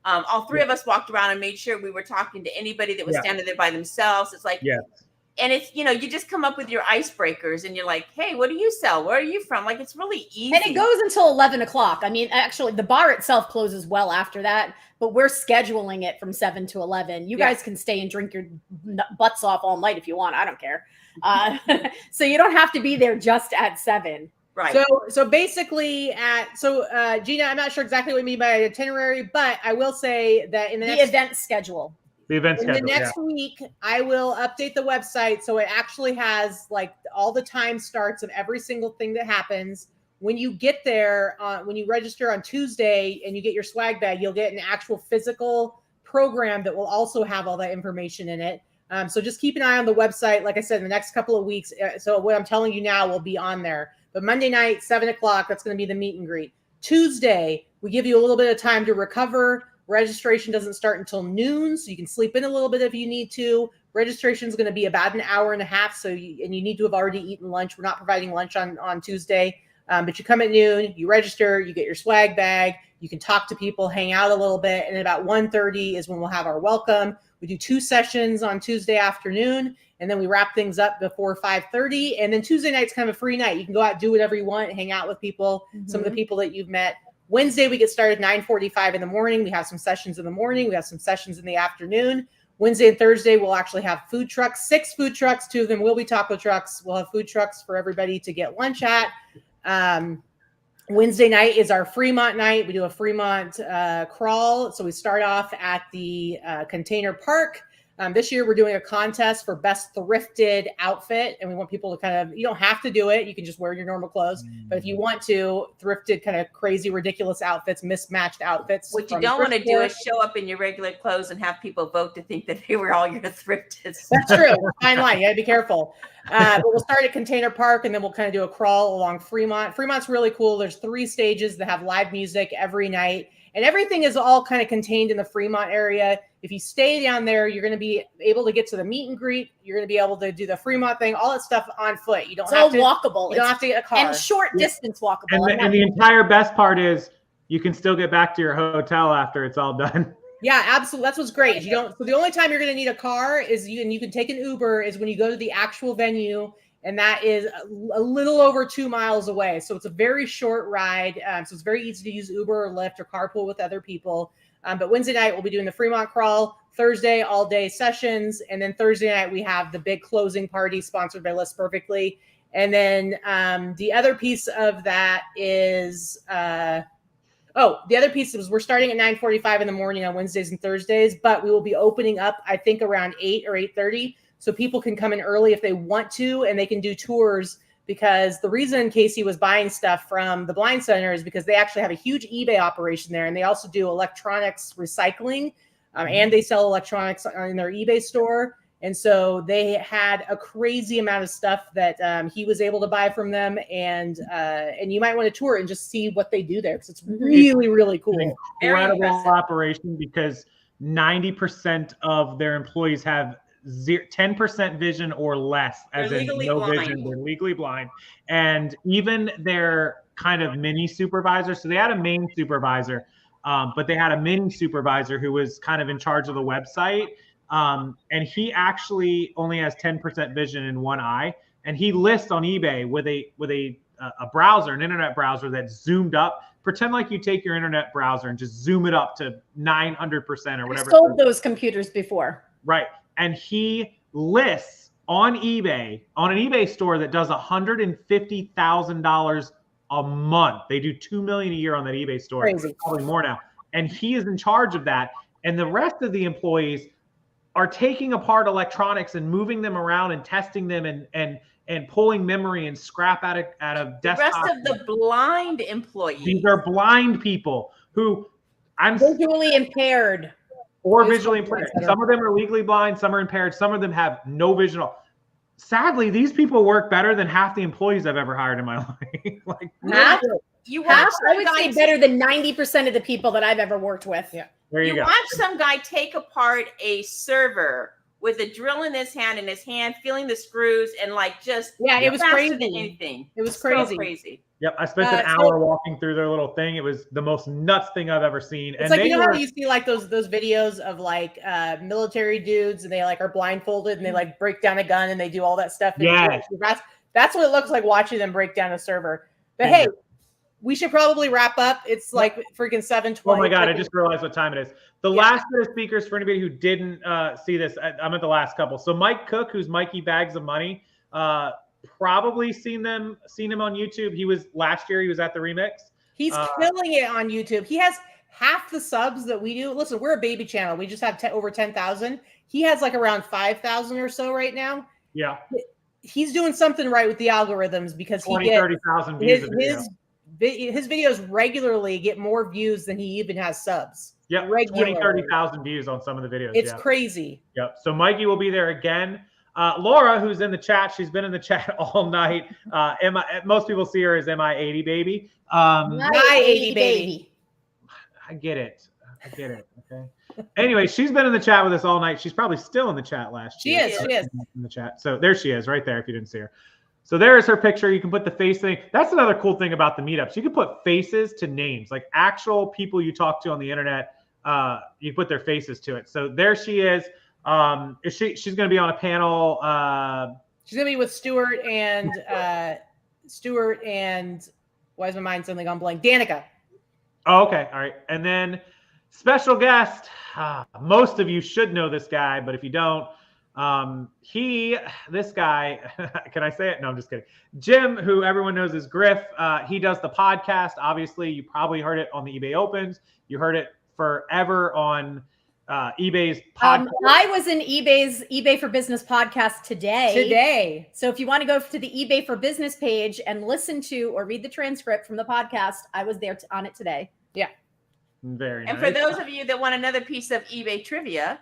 Speaker 4: All three of us walked around and made sure we were talking to anybody that was standing there by themselves. It's like, and it's, you know, you just come up with your icebreakers and you're like, hey, what do you sell? Where are you from? Like, it's really easy.
Speaker 3: And it goes until 11 o'clock. I mean, actually, the bar itself closes well after that, but we're scheduling it from 7 to 11. You guys can stay and drink your butts off all night if you want. I don't care. So you don't have to be there just at 7.
Speaker 4: Right.
Speaker 2: So basically Gina, I'm not sure exactly what you mean by itinerary, but I will say that in the
Speaker 3: event schedule.
Speaker 2: The next week, I will update the website so it actually has like all the time starts of every single thing that happens. When you get there, when you register on Tuesday and you get your swag bag, you'll get an actual physical program that will also have all that information in it. So just keep an eye on the website. Like I said, in the next couple of weeks. So what I'm telling you now will be on there. But Monday night, 7 o'clock, that's going to be the meet and greet. Tuesday, we give you a little bit of time to recover. Registration doesn't start until noon, so you can sleep in a little bit if you need to. Registration is going to be about an hour and a half, and you need to have already eaten lunch. We're not providing lunch on Tuesday, but you come at noon, you register, you get your swag bag, you can talk to people, hang out a little bit, and at about 1:30 is when we'll have our welcome. We do 2 sessions on Tuesday afternoon, and then we wrap things up before 5:30, and then Tuesday night's kind of a free night. You can go out, do whatever you want, hang out with people, some of the people that you've met. Wednesday, we get started 9:45 in the morning. We have some sessions in the morning. We have some sessions in the afternoon. Wednesday and Thursday, we'll actually have food trucks, 6 food trucks. 2 of them will be taco trucks. We'll have food trucks for everybody to get lunch at. Wednesday night is our Fremont night. We do a Fremont crawl. So we start off at the Container Park. This year, we're doing a contest for best thrifted outfit, and we want people to kind of, you don't have to do it. You can just wear your normal clothes. But if you want to, thrifted kind of crazy, ridiculous outfits, mismatched outfits.
Speaker 4: What you don't want to do is show up in your regular clothes and have people vote to think that they were all your thrifted.
Speaker 2: That's true. Fine line. You got to be careful. But we'll start at Container Park, and then we'll kind of do a crawl along Fremont. Fremont's really cool. There's 3 stages that have live music every night. And everything is all kind of contained in the Fremont area. If you stay down there, you're going to be able to get to the meet and greet. You're going to be able to do the Fremont thing, all that stuff on foot. You don't have to
Speaker 3: walkable.
Speaker 2: You don't have to get a car.
Speaker 3: And short distance walkable.
Speaker 1: And the entire best part is you can still get back to your hotel after it's all done.
Speaker 2: Yeah, absolutely. That's what's great. So the only time you're going to need a car is you can take an Uber is when you go to the actual venue. And that is a little over 2 miles away. So it's a very short ride. So it's very easy to use Uber or Lyft or carpool with other people. But Wednesday night, we'll be doing the Fremont crawl. Thursday, all day sessions. And then Thursday night, we have the big closing party sponsored by List Perfectly. And then the other piece of that is, we're starting at 9:45 in the morning on Wednesdays and Thursdays, but we will be opening up, I think, around 8 or 8:30. So people can come in early if they want to, and they can do tours, because the reason Casey was buying stuff from the Blind Center is because they actually have a huge eBay operation there, and they also do electronics recycling, and they sell electronics in their eBay store. And so they had a crazy amount of stuff that he was able to buy from them, and you might want to tour and just see what they do there, because it's really, really cool.
Speaker 1: An incredible operation, because 90% of their employees have 10% vision or less, as in no vision. They're legally blind. And even their kind of mini supervisor, so they had a main supervisor, but they had a mini supervisor who was kind of in charge of the website, and he actually only has 10% vision in one eye, and he lists on eBay with a browser, an internet browser that's zoomed up. Pretend like you take your internet browser and just zoom it up to 900% or whatever.
Speaker 3: I've sold those computers before.
Speaker 1: Right. And he lists on eBay, on an eBay store that does $150,000 a month. They do $2 million a year on that eBay store.
Speaker 2: Crazy.
Speaker 1: Probably more now. And he is in charge of that. And the rest of the employees are taking apart electronics and moving them around and testing them and pulling memory and scrap out of desktop.
Speaker 4: The rest of the blind employees.
Speaker 1: These are blind people who
Speaker 3: visually impaired.
Speaker 1: Or visually impaired. Some of them are legally blind, some are impaired, some of them have no vision. Sadly, these people work better than half the employees I've ever hired in my life.
Speaker 3: I would say better than 90% of the people that I've ever worked with.
Speaker 2: Yeah.
Speaker 1: There you go.
Speaker 4: Watch some guy take apart a server with a drill in his hand feeling the screws and like just
Speaker 2: it was
Speaker 4: faster
Speaker 2: crazy.
Speaker 4: than anything.
Speaker 2: It was
Speaker 4: So
Speaker 2: crazy.
Speaker 4: crazy.
Speaker 1: Yep, I spent an hour walking through their little thing. It was the most nuts thing I've ever seen.
Speaker 2: It's like, you know how you see like those videos of like military dudes and they like are blindfolded and they like break down a gun and they do all that stuff.
Speaker 1: Yeah,
Speaker 2: that's what it looks like watching them break down a server. But hey, we should probably wrap up. It's like freaking 7:20.
Speaker 1: Oh my God, I just realized what time it is. The last set of speakers, for anybody who didn't see this, I'm at the last couple. So Mike Cook, who's Mikey Bags of Money, probably seen him on YouTube. He was last year. He was at the Remix.
Speaker 2: He's killing it on YouTube. He has half the subs that we do. Listen, we're a baby channel. We just have over 10,000. He has like around 5,000 or so right now.
Speaker 1: Yeah.
Speaker 2: He's doing something right with the algorithms because
Speaker 1: 30,000 views.
Speaker 2: His videos regularly get more views than he even has subs.
Speaker 1: Yeah, 30,000 views on some of the videos.
Speaker 2: It's crazy.
Speaker 1: Yep. So Mikey will be there again. Laura, who's in the chat, she's been in the chat all night. Most people see her as MI80 baby.
Speaker 2: My 80 baby.
Speaker 1: I get it. Okay. Anyway, she's been in the chat with us all night. She's probably still in the chat last year.
Speaker 2: She is
Speaker 1: in the chat. So there she is, right there. If you didn't see her. So there is her picture. You can put the face thing. That's another cool thing about the meetups. You can put faces to names, like actual people you talk to on the internet. You put their faces to it. So there she is. She's going to be on a panel.
Speaker 2: She's going to be with Stuart and why is my mind suddenly gone blank? Danica.
Speaker 1: Oh, okay. All right. And then special guest. Most of you should know this guy, but if you don't, this guy, can I say it? No, I'm just kidding. Jim, who everyone knows is Griff. He does the podcast. Obviously, you probably heard it on the eBay Opens. You heard it forever on eBay's podcast.
Speaker 3: I was in eBay's eBay for Business podcast today. So if you want to go to the eBay for Business page and listen to or read the transcript from the podcast, I was there on it today.
Speaker 2: Yeah.
Speaker 1: Very nice.
Speaker 4: And for those of you that want another piece of eBay trivia,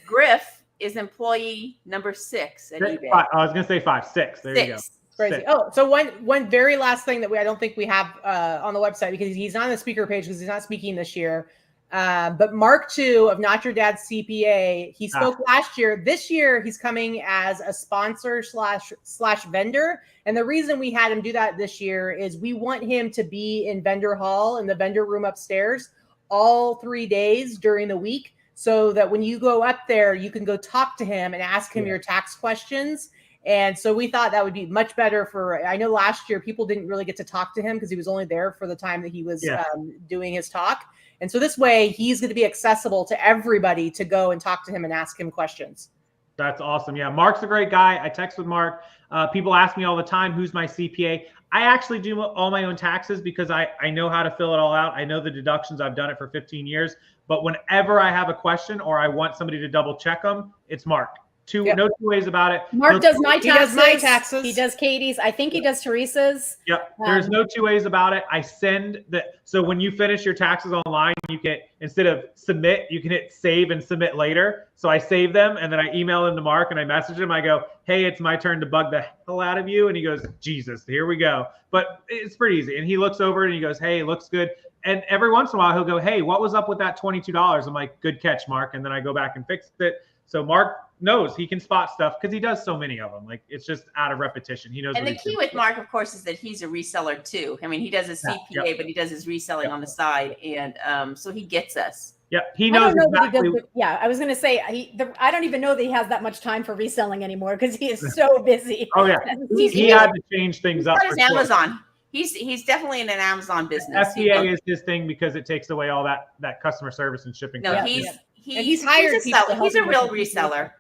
Speaker 4: Griff is employee number 6 at eBay.
Speaker 1: I was going to say 5, 6. There you go.
Speaker 2: Crazy.
Speaker 1: 6.
Speaker 2: Oh, so one very last thing that I don't think we have on the website because he's on the speaker page because he's not speaking this year. But Mark II of Not Your Dad's CPA, he spoke last year. This year, he's coming as a sponsor slash vendor. And the reason we had him do that this year is we want him to be in vendor hall in the vendor room upstairs all 3 days during the week. So that when you go up there, you can go talk to him and ask him your tax questions. And so we thought that would be much better I know last year people didn't really get to talk to him because he was only there for the time that he was doing his talk. And so this way he's going to be accessible to everybody to go and talk to him and ask him questions.
Speaker 1: That's awesome. Yeah. Mark's a great guy. I text with Mark. People ask me all the time, who's my CPA? I actually do all my own taxes because I know how to fill it all out. I know the deductions. I've done it for 15 years. But whenever I have a question or I want somebody to double check them, it's Mark. No two ways about it.
Speaker 3: Mark does my taxes.
Speaker 2: He does my taxes.
Speaker 3: He does Katie's. I think he does Teresa's.
Speaker 1: Yep. There's no two ways about it. I send so when you finish your taxes online, you can, instead of submit, you can hit save and submit later. So I save them and then I email them to Mark and I message him. I go, hey, it's my turn to bug the hell out of you. And he goes, Jesus, here we go. But it's pretty easy. And he looks over it and he goes, hey, it looks good. And every once in a while he'll go, hey, what was up with that $22? I'm like, good catch, Mark. And then I go back and fix it. So Mark knows he can spot stuff because he does so many of them. Like it's just out of repetition. He knows.
Speaker 4: And the key with Mark, of course, is that he's a reseller too. I mean, he does his CPA, but he does his reselling on the side, and so he gets us.
Speaker 1: Yeah, he knows exactly.
Speaker 3: I was going to say I don't even know that he has that much time for reselling anymore because he is so busy.
Speaker 1: Oh yeah, he had to change things up.
Speaker 4: He's Amazon. He's definitely in an Amazon business.
Speaker 1: FBA is his thing because it takes away all that customer service and shipping.
Speaker 4: No, he's hired people. He's a real reseller.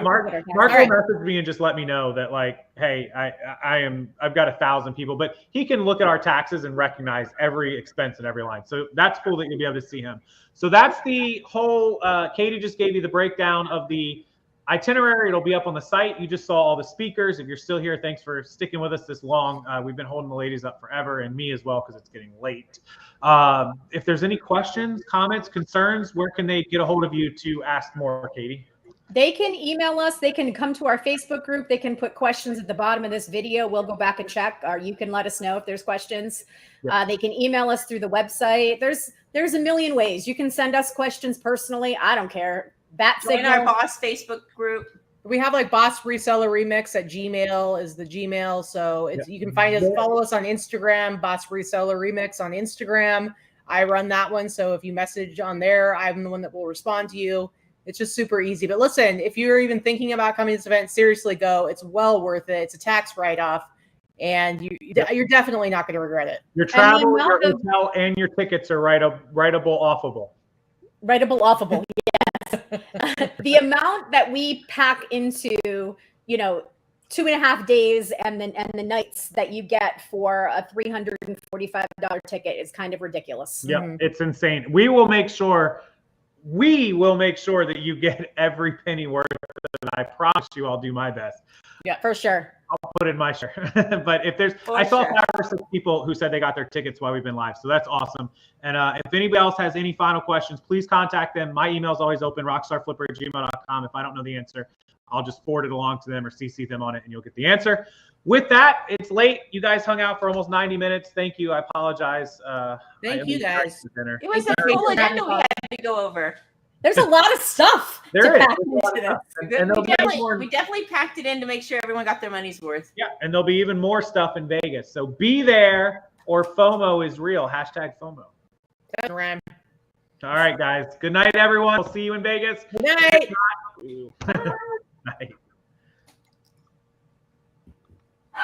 Speaker 1: Mark will message me and just let me know that like, hey, I've got 1,000 people, but he can look at our taxes and recognize every expense in every line. So that's cool that you'll be able to see him. So that's the whole, Katie just gave you the breakdown of the itinerary. It'll be up on the site. You just saw all the speakers. If you're still here, thanks for sticking with us this long. We've been holding the ladies up forever and me as well, because it's getting late. If there's any questions, comments, concerns, where can they get a hold of you to ask more, Katie?
Speaker 3: They can email us. They can come to our Facebook group. They can put questions at the bottom of this video. We'll go back and check, or you can let us know if there's questions. Yep. They can email us through the website. There's a million ways. You can send us questions personally. I don't care. Bat
Speaker 4: Join our
Speaker 3: signal.
Speaker 4: Boss Facebook group.
Speaker 2: We have like Boss Reseller Remix at Gmail is the Gmail. So it's you can find us, follow us on Instagram, Boss Reseller Remix on Instagram. I run that one. So if you message on there, I'm the one that will respond to you. It's just super easy. But listen, if you're even thinking about coming to this event, seriously go. It's well worth it. It's a tax write-off. And you're definitely not going to regret it.
Speaker 1: Your travel, your hotel, and your tickets are writable offable.
Speaker 3: Writable offable. Yes. The amount that we pack into, 2.5 days and the nights that you get for a $345 ticket is kind of ridiculous.
Speaker 1: Yeah, it's insane. We will make sure that you get every penny worth of it. I promise you I'll do my best.
Speaker 3: Yeah, for sure.
Speaker 1: I'll put in my share. But if there's, I saw 5 or 6 people who said they got their tickets while we've been live. So that's awesome. And if anybody else has any final questions, please contact them. My email is always open, rockstarflipper@gmail.com. If I don't know the answer, I'll just forward it along to them or CC them on it and you'll get the answer. With that, it's late. You guys hung out for almost 90 minutes. Thank you. I apologize.
Speaker 2: Thank you guys.
Speaker 4: It was a full agenda we had to go over.
Speaker 3: There's a lot of stuff
Speaker 1: There
Speaker 3: to
Speaker 1: is.
Speaker 3: pack into this.
Speaker 1: And
Speaker 4: We definitely packed it in to make sure everyone got their money's worth.
Speaker 1: Yeah, and there'll be even more stuff in Vegas. So be there or FOMO is real. #FOMO. All right, guys. Good night, everyone. We'll see you in Vegas.
Speaker 2: Good night.
Speaker 1: Good night.